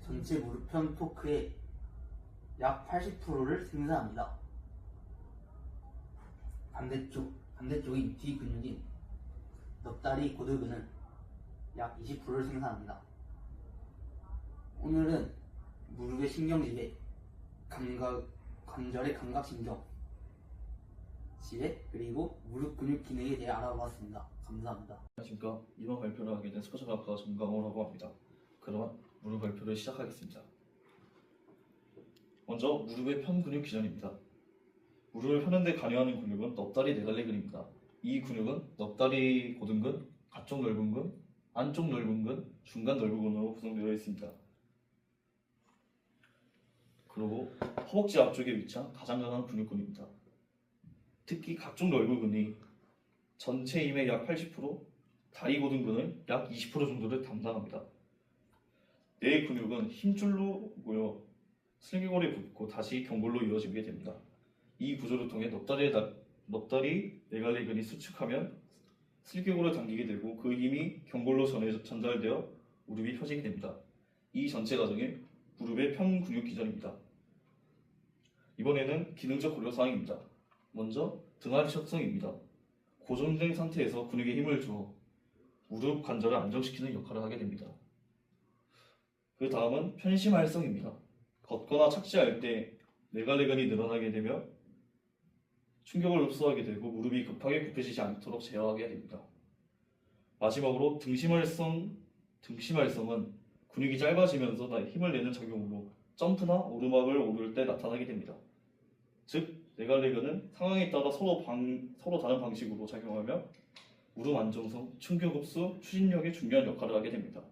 전체 무릎편 토크의 약 80%를 생산합니다. 반대쪽인 뒤 근육인 넙다리 고두근은 약 20%를 생산합니다. 오늘은 무릎의 신경지배, 관절의 감각신경 지배, 그리고 무릎 근육 기능에 대해 알아보았습니다. 감사합니다. 안녕하십니까. 이번 발표를 하게 된 스포츠학과 정강호라고 합니다. 그럼 무릎 발표를 시작하겠습니다. 먼저 무릎의 편 근육 기전입니다. 무릎을 펴는 데 관여하는 근육은 넙다리 네갈래근입니다. 이 근육은 넙다리 고등근, 가쪽 넓은 근, 안쪽 넓은 근, 중간 넓은 근으로 구성되어 있습니다. 그리고 허벅지 앞쪽에 위치한 가장 강한 근육근입니다. 특히 가쪽 넓은 근이 전체 힘의 약 80%, 다리 고등근의 약 20% 정도를 담당합니다. 뇌 근육은 힘줄로 모여 슬개골에 붙고 다시 경골로 이루어지게 됩니다. 이 구조를 통해 넙다리 네갈래근이 수축하면 슬개골을 당기게 되고 그 힘이 경골로 전달되어 무릎이 펴지게 됩니다. 이 전체 과정이 무릎의 편 근육 기전입니다. 이번에는 기능적 고려사항입니다. 먼저 등하리 협성입니다. 고정된 상태에서 근육에 힘을 주어 무릎 관절을 안정시키는 역할을 하게 됩니다. 그 다음은 편심활성입니다. 걷거나 착지할 때 네갈래근이 늘어나게 되며 충격을 흡수하게 되고 무릎이 급하게 굽혀지지 않도록 제어하게 됩니다. 마지막으로 등심활성은 근육이 짧아지면서 힘을 내는 작용으로 점프나 오르막을 오를 때 나타나게 됩니다. 즉, 네갈래근은 상황에 따라 서로 다른 방식으로 작용하며 무릎 안정성, 충격 흡수, 추진력에 중요한 역할을 하게 됩니다.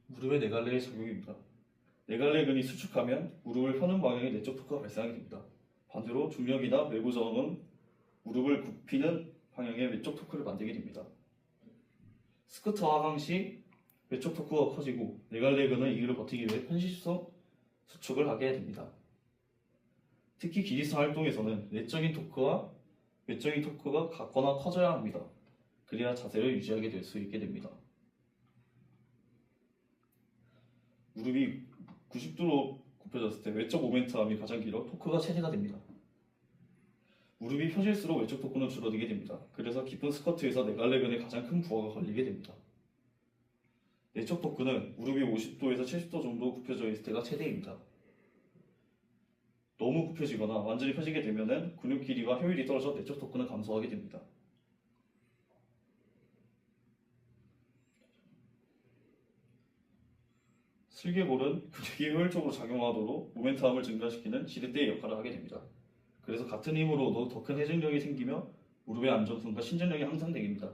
무릎의 네갈래의 작용입니다. 네갈래근이 수축하면 무릎을 펴는 방향의 내적 토크가 발생하게 됩니다. 반대로 중력이나 외부 저항은 무릎을 굽히는 방향의 외적 토크를 만들게 됩니다. 스쿼트 하강 시 외적 토크가 커지고 네갈래근은 이를 버티기 위해 편심성 수축을 하게 됩니다. 특히 기립성 활동에서는 내적인 토크와 외적인 토크가 같거나 커져야 합니다. 그래야 자세를 유지하게 될 수 있게 됩니다. 무릎이 90도로 굽혀졌을 때 외적 모멘텀이 가장 길어 토크가 최대가 됩니다. 무릎이 펴질수록 외적 복근은 줄어들게 됩니다. 그래서 깊은 스쿼트에서 내갈레근에 가장 큰 부하가 걸리게 됩니다. 내적 복근은 무릎이 50도에서 70도 정도 굽혀져 있을 때가 최대입니다. 너무 굽혀지거나 완전히 펴지게 되면 근육 길이와 효율이 떨어져 내적 복근은 감소하게 됩니다. 슬개골은 근육이 효율적으로 작용하도록 모멘텀을 증가시키는 지렛대의 역할을 하게 됩니다. 그래서 같은 힘으로도 더 큰 회전력이 생기며 무릎의 안정성과 신전력이 향상됩니다.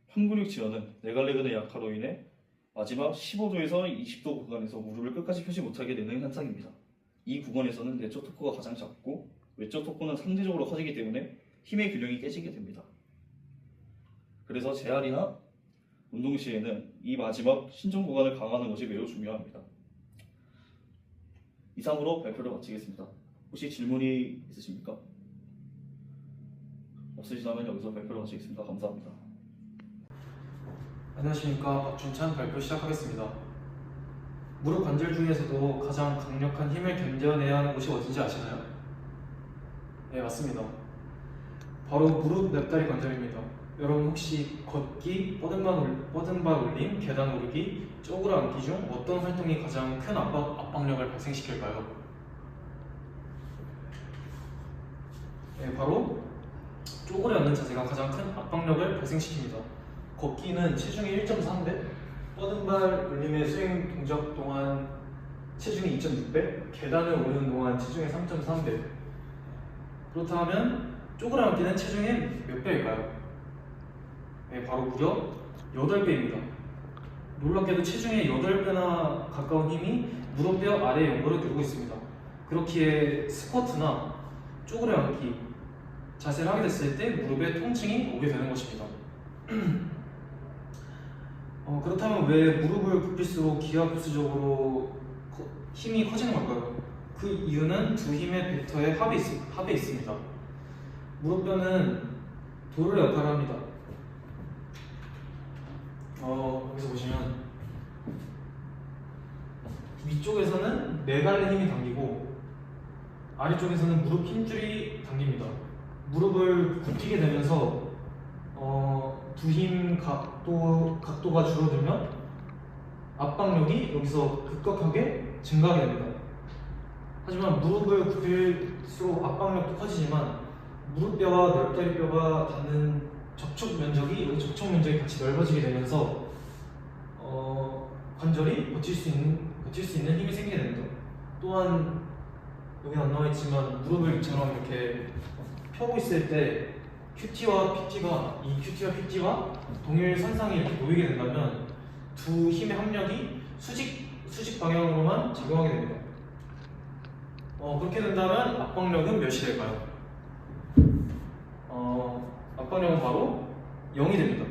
편근육 지연은 내갈레근의 약화로 인해 마지막 15도에서 20도 구간에서 무릎을 끝까지 펴지 못하게 되는 현상입니다. 이 구간에서는 내적 토크가 가장 작고 외적 토크는 상대적으로 커지기 때문에 힘의 균형이 깨지게 됩니다. 그래서 재활이나 운동 시에는 이 마지막 신전 구간을 강화하는 것이 매우 중요합니다. 이상으로 발표를 마치겠습니다. 혹시 질문이 있으십니까? 없으시다면 여기서 발표를 마치겠습니다. 감사합니다. 안녕하십니까. 박준찬 발표 시작하겠습니다. 무릎 관절 중에서도 가장 강력한 힘을 견뎌내야 하는 곳이 어딘지 아시나요? 네, 맞습니다. 바로 무릎 냅다리 관절입니다. 여러분 혹시 걷기, 뻗은발 올림, 계단 오르기, 쪼그려 앉기 중 어떤 활동이 가장 큰 압박력을 발생시킬까요? 네, 바로 쪼그려 앉는 자세가 가장 큰 압박력을 발생시킵니다. 걷기는 체중의 1.3배, 뻗은발 올림의 수행 동작 동안 체중의 2.6배, 계단을 오르는 동안 체중의 3.3배. 그렇다면 쪼그려 앉기는 체중의 몇 배일까요? 네, 바로 무려 8배입니다. 놀랍게도 체중의 8배나 가까운 힘이 무릎뼈 아래 연골을 누르고 있습니다. 그렇기에 스쿼트나 쪼그려 앉기 자세를 하게 됐을 때 무릎에 통증이 오게 되는 것입니다. 그렇다면 왜 무릎을 굽힐수록 기하급수적으로 힘이 커지는 걸까요? 그 이유는 두 힘의 벡터의 합에 있습니다. 무릎뼈는 돌의 역할을 합니다. 여기서 보시면 위쪽에서는 내갈래 힘이 당기고 아래쪽에서는 무릎 힘줄이 당깁니다. 무릎을 굽히게 되면서 두 힘 각도가 줄어들면 압박력이 여기서 급격하게 증가하게 됩니다. 하지만 무릎을 굽힐수록 압박력도 커지지만 무릎뼈와 넓다리뼈가 닿는 접촉 면적이 같이 넓어지게 되면서 관절이 버틸 수 있는 힘이 생기게 됩니다. 또한 여기는 안 나와 있지만 무릎을 이처럼 이렇게 펴고 있을 때 QT와 PT가 동일 선상에 이렇게 놓이게 된다면 두 힘의 합력이 수직 방향으로만 작용하게 됩니다. 그렇게 된다면 압박력은 몇이 될까요? 압박력은 바로 0이 됩니다.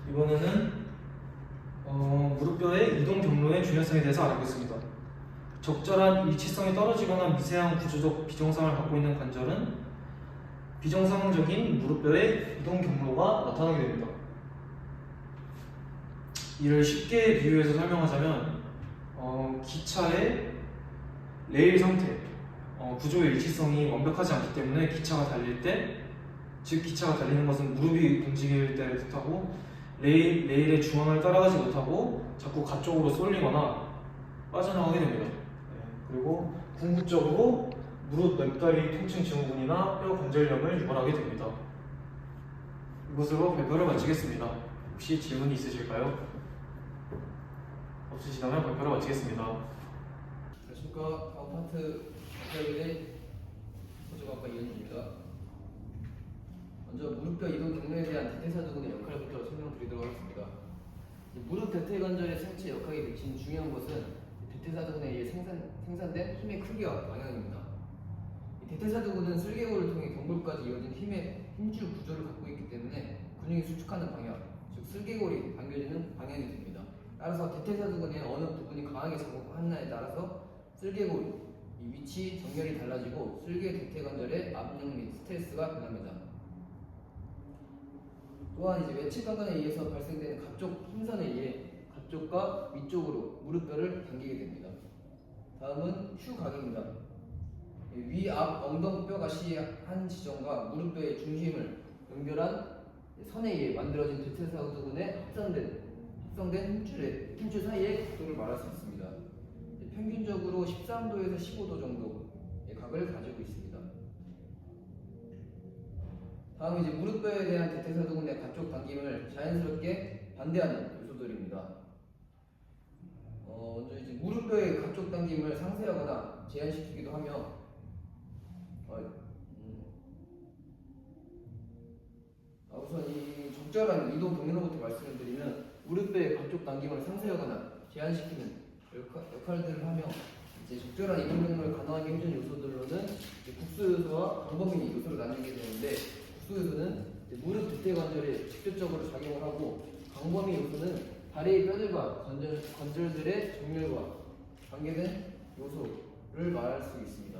이번에는 무릎뼈의 이동 경로의 중요성에 대해서 알아보겠습니다. 적절한 일치성이 떨어지거나 미세한 구조적 비정상을 갖고 있는 관절은 비정상적인 무릎뼈의 이동 경로가 나타나게 됩니다. 이를 쉽게 비유해서 설명하자면 기차의 레일 상태, 구조의 일치성이 완벽하지 않기 때문에 기차가 달릴 때, 즉 기차가 달리는 것은 무릎이 움직일 때를 뜻하고 레일의 중앙을 따라가지 못하고 자꾸 가쪽으로 쏠리거나 빠져나가게 됩니다. 그리고 궁극적으로 무릎 냅다리 통증 증후군이나 뼈 관절염을 유발하게 됩니다. 이것으로 발표를 마치겠습니다. 혹시 질문이 있으실까요? 없으시다면 발표를 마치겠습니다. 안녕하십니까. 다음 파트 발표의 호주관과 이현입니다. 먼저 무릎뼈 이동 경로에 대한 대퇴사두근의 역할부터 설명드리도록 하겠습니다. 무릎 대퇴관절의 생체 역학에 미치는 중요한 것은 대퇴사두근에 의해 생산된 힘의 크기와 방향입니다. 대퇴사두근은 슬개골을 통해 경골까지 이어진 힘줄 구조를 갖고 있기 때문에 근육이 수축하는 방향, 즉 슬개골이 당겨지는 방향이 됩니다. 따라서 대퇴사두근의 어느 부분이 강하게 작용하느냐에 따라서 슬개골 이 위치, 정렬이 달라지고 슬개 대퇴관절의 압력 및 스트레스가 변합니다. 또한 외측 강간에 의해서 발생되는 각종 힘선에 의해 가쪽과 위쪽으로 무릎뼈를 당기게 됩니다. 다음은 휴각입니다. 위, 앞, 엉덩뼈 가시 한 지점과 무릎뼈의 중심을 연결한 선에 의해 만들어진 대퇴사두근의 합성된 힘줄 사이의 각도를 말할 수 있습니다. 평균적으로 13도에서 15도 정도의 각을 가지고 있습니다. 다음 이제 무릎뼈에 대한 대퇴사두근의 가쪽 당김을 자연스럽게 반대하는 요소들입니다. 먼저 이제 무릎뼈의 가쪽 당김을 상쇄하거나 제한시키기도 하며 우선 이 적절한 이동 경로부터 말씀을 드리면 무릎뼈의 가쪽 당김을 상쇄하거나 제한시키는 역할들을 하며 이제 적절한 이동 경로를 가능하게 해주는 요소들로는 국수 요소와 광범위 요소를 나누게 되는데 국수 요소는 무릎 대퇴 관절에 직접적으로 작용을 하고 광범위 요소는 다리의 뼈들과 관절들의 정렬과 관계된 요소를 말할 수 있습니다.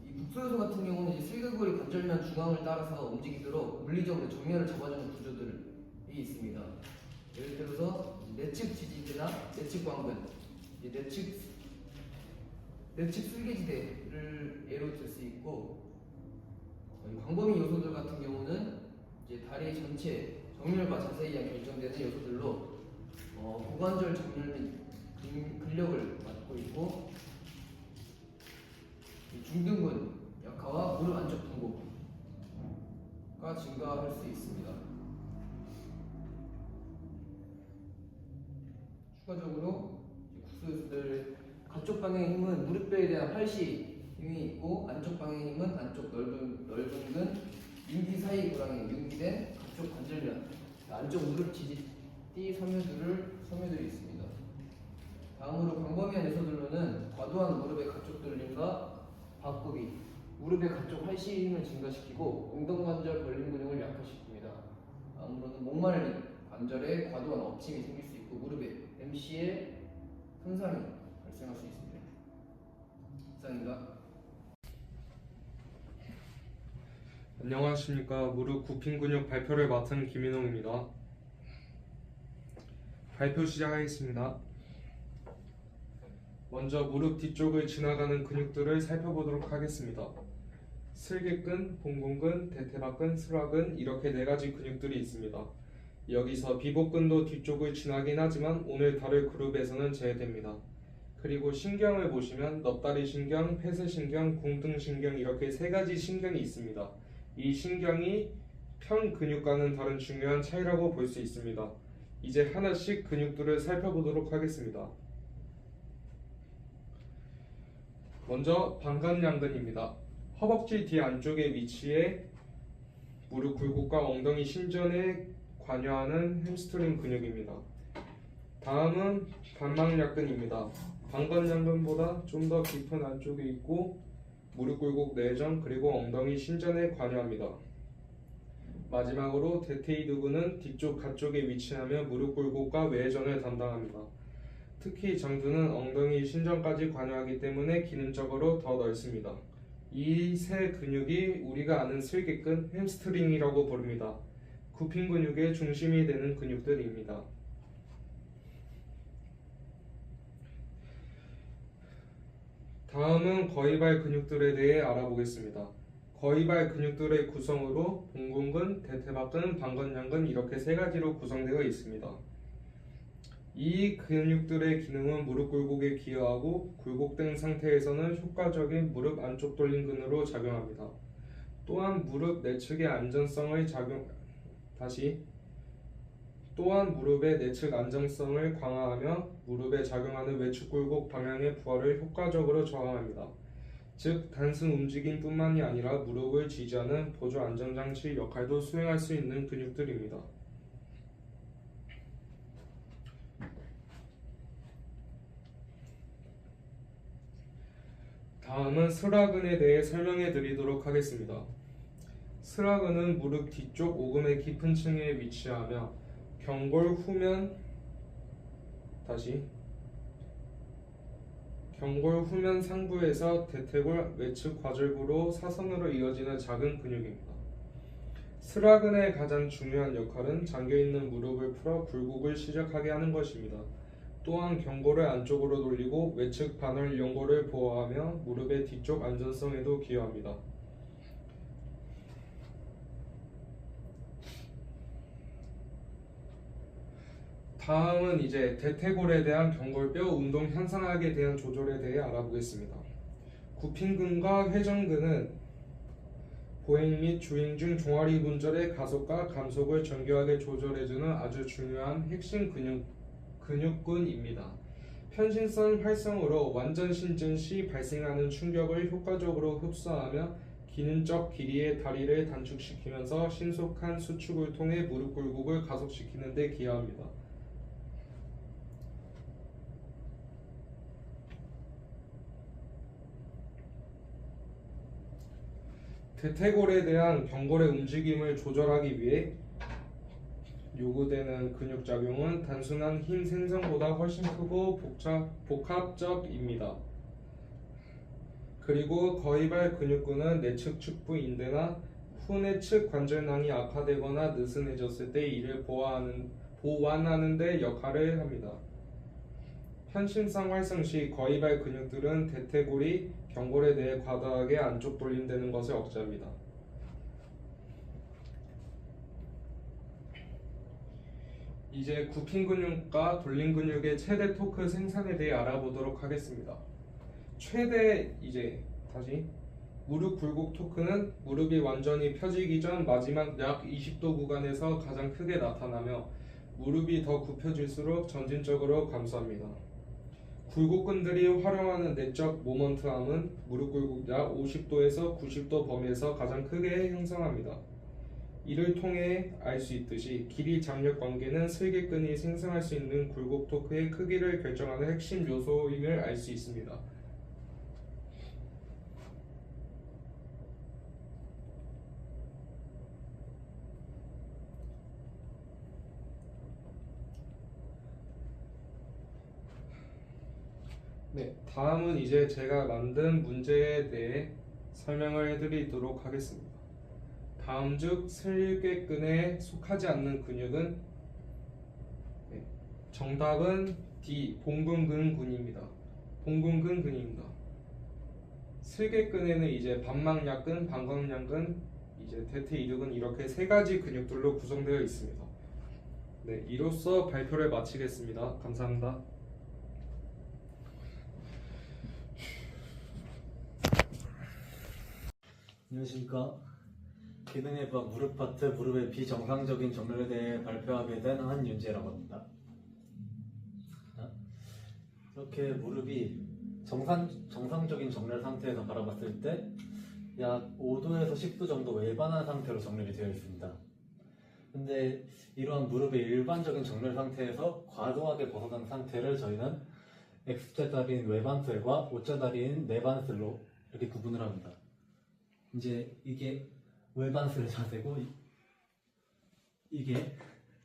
이 국소요소 같은 경우는 이제 슬개골이 관절면 중앙을 따라서 움직이도록 물리적으로 정면을 잡아주는 구조들이 있습니다. 예를 들어서 내측 지지대나 내측 광근, 내측 슬개지대를 예로 들 수 있고, 광범위 요소들 같은 경우는 이제 다리 전체 정렬과 자세히 결정되는 요소들로 고관절 정렬 및 근력을 맡고 있고, 중등근 약화와 무릎 안쪽 붕곡가 증가할 수 있습니다. 추가적으로 국수요소들 가쪽 방향의 힘은 무릎뼈에 대한 팔시 힘이 있고, 안쪽 방향의 힘은 안쪽 넓은 근 인기 사이 고랑에 융기된 가쪽 관절면, 안쪽 무릎 지지띠 섬유들이 있습니다. 다음으로 광범위한 요소들로는 과도한 무릎의 가쪽 돌림과 박굽이 무릎의 가쪽 팔시 힘을 증가시키고 엉덩관절 벌림 근육을 약화시킵니다. 다음으로는 목마른 관절에 과도한 엎침이 생길 수 있고 무릎에 MC의 손상이 발생할 수 있습니다. 이상입니다. 안녕하십니까. 무릎 굽힘 근육 발표를 맡은 김인홍입니다. 발표 시작하겠습니다. 먼저 무릎 뒤쪽을 지나가는 근육들을 살펴보도록 하겠습니다. 슬개근, 봉공근, 대퇴박근, 수락근 이렇게 4가지 근육들이 있습니다. 여기서 비복근도 뒤쪽을 지나긴 하지만 오늘 다룰 그룹에서는 제외됩니다. 그리고 신경을 보시면 넙다리 신경, 폐쇄신경, 궁등신경 이렇게 3가지 신경이 있습니다. 이 신경이 편 근육과는 다른 중요한 차이라고 볼 수 있습니다. 이제 하나씩 근육들을 살펴보도록 하겠습니다. 먼저 방간양근입니다. 허벅지 뒤 안쪽에 위치해 무릎 굴곡과 엉덩이 신전에 관여하는 햄스트링 근육입니다. 다음은 반막약근입니다. 방간양근보다 좀 더 깊은 안쪽에 있고 무릎 굴곡 내전 그리고 엉덩이 신전에 관여합니다. 마지막으로 대퇴이두근은 뒤쪽 가쪽에 위치하며 무릎 굴곡과 외전을 담당합니다. 특히 장두는 엉덩이 신전까지 관여하기 때문에 기능적으로 더 넓습니다. 이 3 근육이 우리가 아는 슬개근, 햄스트링이라고 부릅니다. 굽힘 근육의 중심이 되는 근육들입니다. 다음은 거의발 근육들에 대해 알아보겠습니다. 거의발 근육들의 구성으로 봉공근, 대퇴박근, 방건양근 이렇게 3가지로 구성되어 있습니다. 이 근육들의 기능은 무릎 굴곡에 기여하고 굴곡된 상태에서는 효과적인 무릎 안쪽 돌림근으로 작용합니다. 또한 무릎 내측의 안전성을 무릎의 내측 안정성을 강화하며 무릎에 작용하는 외측 굴곡 방향의 부하를 효과적으로 저항합니다. 즉 단순 움직임뿐만이 아니라 무릎을 지지하는 보조 안전장치 역할도 수행할 수 있는 근육들입니다. 다음은 스라근에 대해 설명해 드리도록 하겠습니다. 스라근은 무릎 뒤쪽 오금의 깊은 층에 위치하며 경골 후면 상부에서 대퇴골 외측 과절부로 사선으로 이어지는 작은 근육입니다. 스라근의 가장 중요한 역할은 잠겨있는 무릎을 풀어 굴곡을 시작하게 하는 것입니다. 또한 경고를 안쪽으로 돌리고 외측 반월 연골을 보호하며 무릎의 뒤쪽 안전성에도 기여합니다. 다음은 이제 대퇴골에 대한 경골뼈 운동 현상학에 대한 조절에 대해 알아보겠습니다. 굽힌근과 회전근은 보행 및 주행 중 종아리 분절의 가속과 감속을 정교하게 조절해주는 아주 중요한 핵심 근육군입니다. 편심성 활성으로 완전 신전 시 발생하는 충격을 효과적으로 흡수하며 기능적 길이의 다리를 단축시키면서 신속한 수축을 통해 무릎 굴곡을 가속시키는 데 기여합니다. 대퇴골에 대한 경골의 움직임을 조절하기 위해 요구되는 근육작용은 단순한 힘 생성보다 훨씬 크고 복합적입니다. 그리고 거위발 근육군은 내측 축부 인대나 후내측 관절낭이 악화되거나 느슨해졌을 때 이를 보완하는 데 역할을 합니다. 편심상 활성 시 거위발 근육들은 대퇴골이 경골에 대해 과다하게 안쪽 돌림되는 것을 억제합니다. 이제 굽힌 근육과 돌린 근육의 최대 토크 생산에 대해 알아보도록 하겠습니다. 무릎 굴곡 토크는 무릎이 완전히 펴지기 전 마지막 약 20도 구간에서 가장 크게 나타나며 무릎이 더 굽혀질수록 점진적으로 감소합니다. 굴곡근들이 활용하는 내적 모먼트함은 무릎 굴곡 약 50도에서 90도 범위에서 가장 크게 형성합니다. 이를 통해 알 수 있듯이 길이 장력 관계는 슬개근이 생성할 수 있는 굴곡 토크의 크기를 결정하는 핵심 요소임을 알 수 있습니다. 네, 다음은 이제 제가 만든 문제에 대해 설명을 해드리도록 하겠습니다. 다음 중 슬개근에 속하지 않는 근육은 정답은 D. 봉근근근입니다. 봉근근근입니다. 슬개근에는 이제 반망약근, 방광약근, 이제 대퇴이륙은 이렇게 세 가지 근육들로 구성되어 있습니다. 네, 이로써 발표를 마치겠습니다. 감사합니다. 안녕하십니까. 기능해부학 무릎 파트 무릎의 비정상적인 정렬에 대해 발표하게 된 한윤재라고 합니다. 이렇게 무릎이 정상적인 정렬 상태에서 바라봤을 때 약 5도에서 10도 정도 외반한 상태로 정렬이 되어 있습니다. 근데 이러한 무릎의 일반적인 정렬 상태에서 과도하게 벗어난 상태를 저희는 X자 다리인 외반슬과 O자 다리인 내반슬로 이렇게 구분을 합니다. 이제 이게 외반슬의 자세고 이게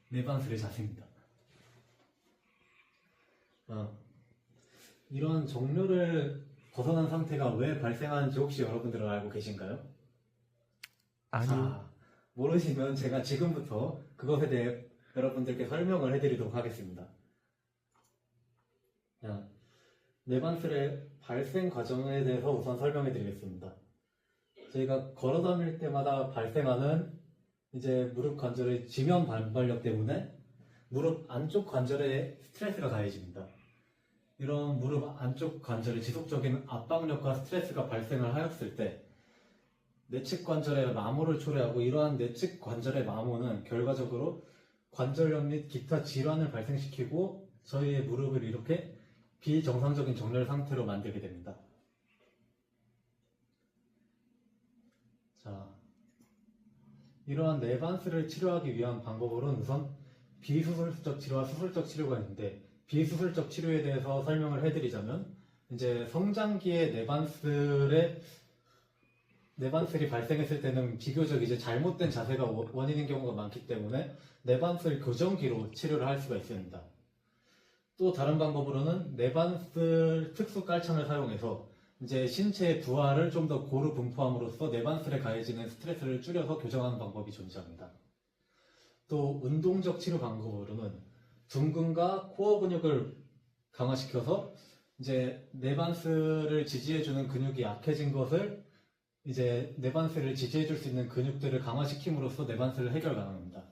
내반슬의 자세입니다. 이런 정렬을 벗어난 상태가 왜 발생하는지 혹시 여러분들은 알고 계신가요? 아니요. 모르시면 제가 지금부터 그것에 대해 여러분들께 설명을 해드리도록 하겠습니다. 내반슬의 발생 과정에 대해서 우선 설명해 드리겠습니다. 저희가 걸어 다닐 때마다 발생하는 이제 무릎 관절의 지면 반발력 때문에 무릎 안쪽 관절에 스트레스가 가해집니다. 이런 무릎 안쪽 관절의 지속적인 압박력과 스트레스가 발생을 하였을 때 내측 관절의 마모를 초래하고 이러한 내측 관절의 마모는 결과적으로 관절염 및 기타 질환을 발생시키고 저희의 무릎을 이렇게 비정상적인 정렬 상태로 만들게 됩니다. 자, 이러한 내반슬을 치료하기 위한 방법으로는 우선 비수술적 치료와 수술적 치료가 있는데 비수술적 치료에 대해서 설명을 해드리자면 이제 성장기에 내반슬이 발생했을 때는 비교적 이제 잘못된 자세가 원인인 경우가 많기 때문에 내반슬 교정기로 치료를 할 수가 있습니다. 또 다른 방법으로는 내반슬 특수 깔창을 사용해서 이제 신체의 부하를 좀 더 고루 분포함으로써 내반슬에 가해지는 스트레스를 줄여서 교정하는 방법이 존재합니다. 또 운동적 치료 방법으로는 둔근과 코어 근육을 강화시켜서 이제 내반스를 지지해주는 근육이 약해진 것을 이제 내반스를 지지해줄 수 있는 근육들을 강화시킴으로써 내반스를 해결 가능합니다.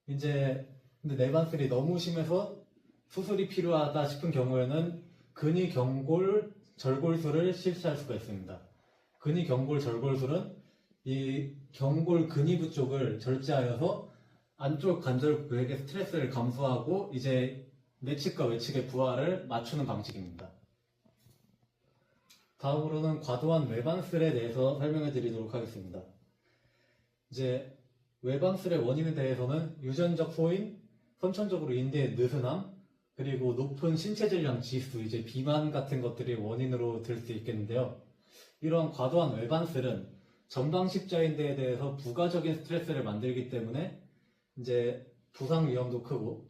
이제 근데 내반슬이 너무 심해서 수술이 필요하다 싶은 경우에는 근위경골 절골술을 실시할 수가 있습니다. 근위경골 절골술은 이 경골 근위부 쪽을 절제하여서 안쪽 관절구에게 스트레스를 감소하고 이제 내측과 외측의 부하를 맞추는 방식입니다. 다음으로는 과도한 외반슬에 대해서 설명해 드리도록 하겠습니다. 이제 외반슬의 원인에 대해서는 유전적 소인, 선천적으로 인대의 느슨함, 그리고 높은 신체 질량 지수, 이제 비만 같은 것들이 원인으로 들 수 있겠는데요. 이러한 과도한 외반슬은 전방 십자인대에 대해서 부가적인 스트레스를 만들기 때문에 이제 부상 위험도 크고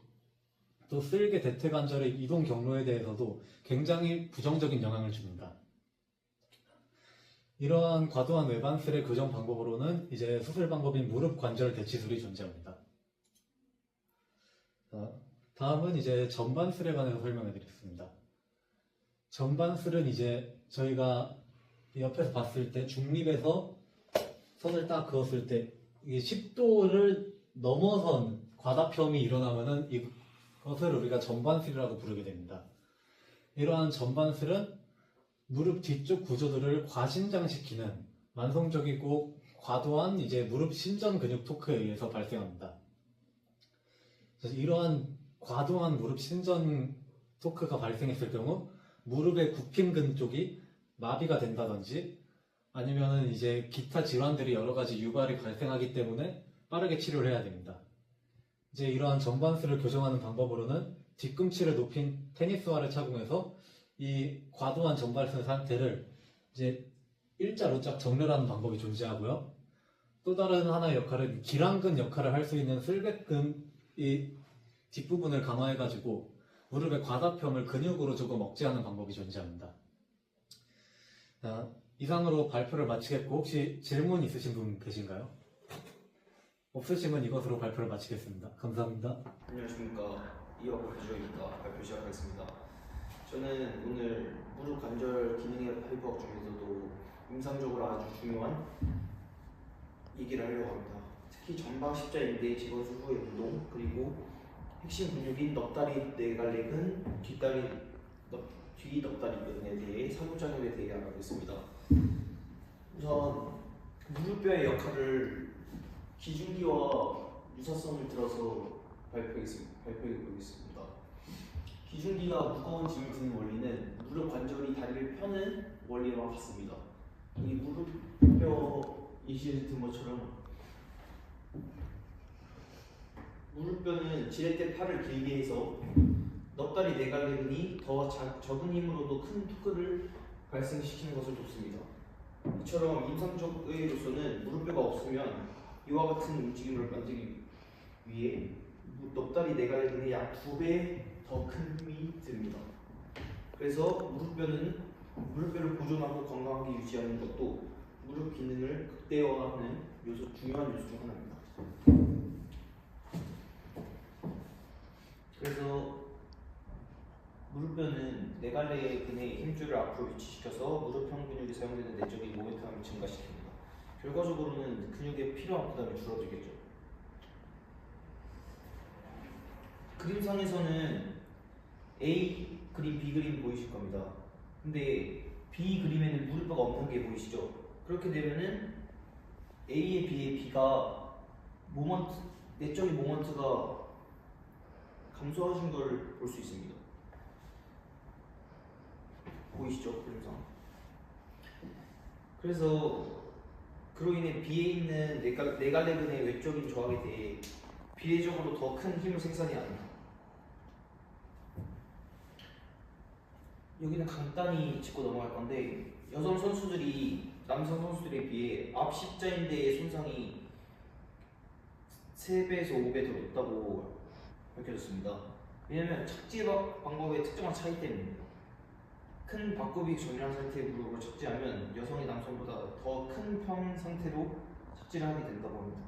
또 쓸개 대퇴 관절의 이동 경로에 대해서도 굉장히 부정적인 영향을 줍니다. 이러한 과도한 외반슬의 교정 방법으로는 이제 수술 방법인 무릎 관절 대치술이 존재합니다. 다음은 이제 전반술에 관해서 설명해 드리겠습니다. 전반술은 이제 저희가 옆에서 봤을 때 중립에서 선을 딱 그었을 때 이게 10도를 넘어선 과다평이 일어나면은 이것을 우리가 전반술이라고 부르게 됩니다. 이러한 전반술은 무릎 뒤쪽 구조들을 과신장시키는 만성적이고 과도한 이제 무릎 신전 근육 토크에 의해서 발생합니다. 그래서 이러한 과도한 무릎 신전 토크가 발생했을 경우 무릎의 굽힘근 쪽이 마비가 된다든지 아니면은 이제 기타 질환들이 여러 가지 유발이 발생하기 때문에 빠르게 치료를 해야 됩니다. 이제 이러한 전반술을 교정하는 방법으로는 뒤꿈치를 높인 테니스화를 착용해서 이 과도한 전반술 상태를 이제 일자로 쫙 정렬하는 방법이 존재하고요. 또 다른 하나의 역할은 기랑근 역할을 할 수 있는 슬백근 이 뒷부분을 강화해가지고 무릎의 과다평을 근육으로 조금 억제하는 방법이 존재합니다. 자, 이상으로 발표를 마치겠고 혹시 질문 있으신 분 계신가요? 없으시면 이것으로 발표를 마치겠습니다. 감사합니다. 안녕하십니까. 이학번 교수입니다. 발표 시작하겠습니다. 저는 오늘 무릎 관절 기능의 파이브학 중에서도 임상적으로 아주 중요한 얘기를 하려고 합니다. 특히 전방 십자인대 재건수 후의 운동, 그리고 핵심 근육인 넉다리 네갈래근, 뒤 넉다리근에 대해 상호작용에 대해 알아보겠습니다. 우선 무릎뼈의 역할을 기준기와 유사성을 들어서 발표해 보겠습니다. 기준기가 무거운 짐을 드는 원리는 무릎 관절이 다리를 펴는 원리와 같습니다. 이 무릎뼈 예시를 든 것처럼 무릎뼈는 지렛대 팔을 길게 해서 넉다리 네갈래근이 더 적은 힘으로도 큰 토크를 발생시키는 것을 돕습니다. 이처럼 임상적 의의로서는 무릎뼈가 없으면 이와 같은 움직임을 만들기 위해 넉다리 네갈래근의 약 2배 더 큰 힘이 듭니다. 그래서 무릎뼈를 보존하고 건강하게 유지하는 것도 무릎 기능을 극대화하는 중요한 요소 중 하나입니다. 그래서 무릎뼈는 네갈래근의 힘줄을 앞으로 위치시켜서 무릎형 근육에 사용되는 내적인 모멘텀을 증가시킵니다. 결과적으로는 근육에 필요한 부담이 줄어들겠죠. 그림상에서는 A 그림, B 그림 보이실 겁니다. 근데 B 그림에는 무릎뼈가 없는 게 보이시죠? 그렇게 되면은 A에 비해 B가 내적인 모먼트가 감소하신 걸 볼 수 있습니다. 보이시죠? 그림상. 그래서 그로 인해 B에 있는 네갈래근의 외적인 저항에 대해 비례적으로 더 큰 힘을 생산해야 합니다. 여기는 간단히 짚고 넘어갈 건데 여성 선수들이 남성 선수들에 비해 앞 십자인대의 손상이 3배에서 5배 더 높다고 밝혀졌습니다. 왜냐하면 착지 방법의 특정한 차이 때문입니다. 큰 박구빅 정렬 상태의 무릎을 착지하면 여성이 남성보다 더 큰 평 상태로 착지를 하게 된다고 합니다.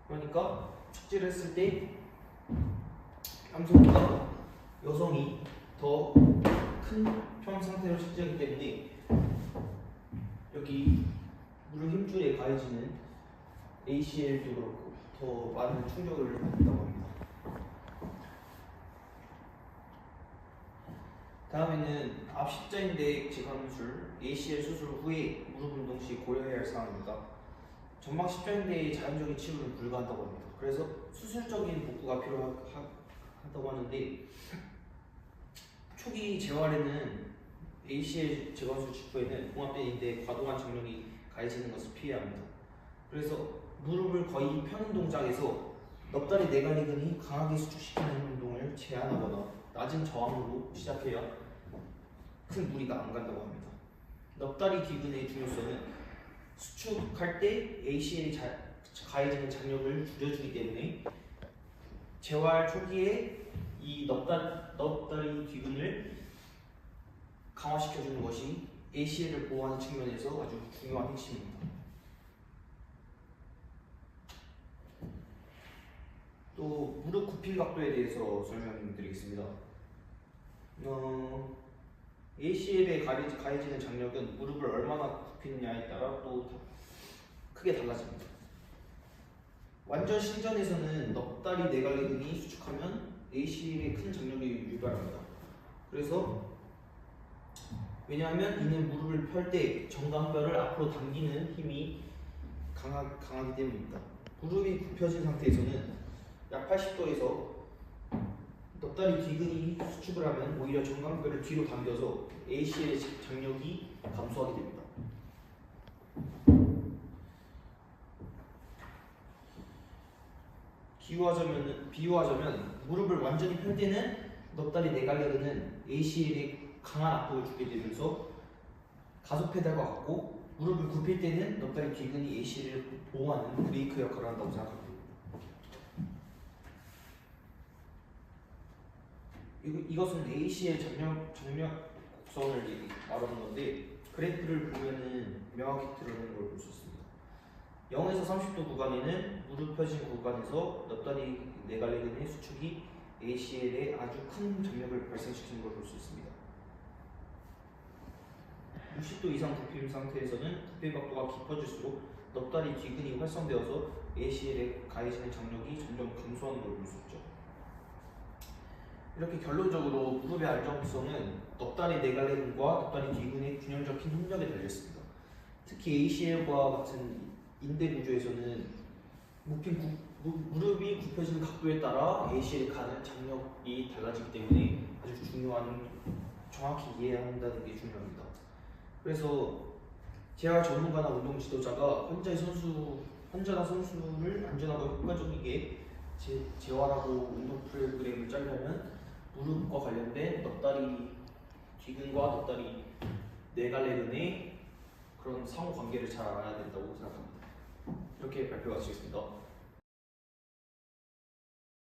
그러니까 착지를 했을 때 남성보다 여성이 더 큰 편 상태로 측정하기 때문에 여기 무릎 힘줄에 가해지는 ACL도 그렇고 더 많은 충격을 받는다고 합니다. 다음에는 앞 십자인대 재건술 ACL 수술 후에 무릎 운동 시 고려해야 할 사항입니다. 전방 십자인대의 자연적인 치료는 불가한다고 합니다. 그래서 수술적인 복구가 필요하다고 하는데 초기 재활에는 ACL 재건술 직후에는 봉합된 과도한 장력이 가해지는 것을 피해야 합니다. 그래서 무릎을 거의 펴는 동작에서 넙다리 내관리근이 강하게 수축시키는 운동을 제한하거나 낮은 저항으로 시작해야 큰 무리가 안 간다고 합니다. 넙다리 기근의 중요성은 수축할 때 ACL이 가해지는 장력을 줄여주기 때문에 재활 초기에 이 넙다리 기근을 강화시켜주는 것이 ACL을 보호하는 측면에서 아주 중요한 핵심입니다. 또 무릎 굽힘 각도에 대해서 설명드리겠습니다. ACL에 가해지는 장력은 무릎을 얼마나 굽히느냐에 따라 또 크게 달라집니다. 완전 신전에서는 넙다리 내관리근이 수축하면 ACL에 큰 장력이 유발합니다. 그래서 왜냐하면 이는 무릎을 펼 때 정강뼈를 앞으로 당기는 힘이 강하기 때문입니다. 무릎이 굽혀진 상태에서는 약 80도에서 넙다리 뒤근이 수축을 하면 오히려 정강뼈를 뒤로 당겨서 ACL의 장력이 감소하게 됩니다. 비유하자면 무릎을 완전히 펼 때는 넙다리 내관리근은 ACL에 강한 압력을 주게 되면서 가속 페달과 같고 무릎을 굽힐 때는 넙다리 뒤근이 ACL을 보호하는 브레이크 역할을 한다고 생각합니다. 이것은 ACL 장력 곡선을 말하는 건데 그래프를 보면은 명확히 드러나는 걸 볼 수 있습니다. 0에서 30도 구간에는 무릎 펴진 구간에서 넙다리 내관리근의 수축이 ACL에 아주 큰 장력을 발생시키는 걸 볼 수 있습니다. 60도 이상 굽힘 상태에서는 굽힘 각도가 깊어질수록 넙다리 뒤근이 활성되어서 ACL에 가해지는 장력이 점점 감소하는 걸 볼 수 있죠. 이렇게 결론적으로 무릎의 안정성은 넙다리 내관리근과 넙다리 뒤근의 균형 잡힌 협력에 달려있습니다. 특히 ACL과 같은 인대 구조에서는 무릎이 굽혀지는 각도에 따라 ACL에 가는 장력이 달라지기 때문에 아주 중요한, 정확히 이해한다는 게 중요합니다. 그래서 재활 전문가나 운동 지도자가 환자나 선수를 안전하고 효과적이게 재활하고 운동 프로그램을 짜려면 무릎과 관련된 넙다리 뒤근과 넙다리 내관리근의 그런 상호 관계를 잘 알아야 된다고 생각합니다. 이렇게 발표가 마치겠습니다.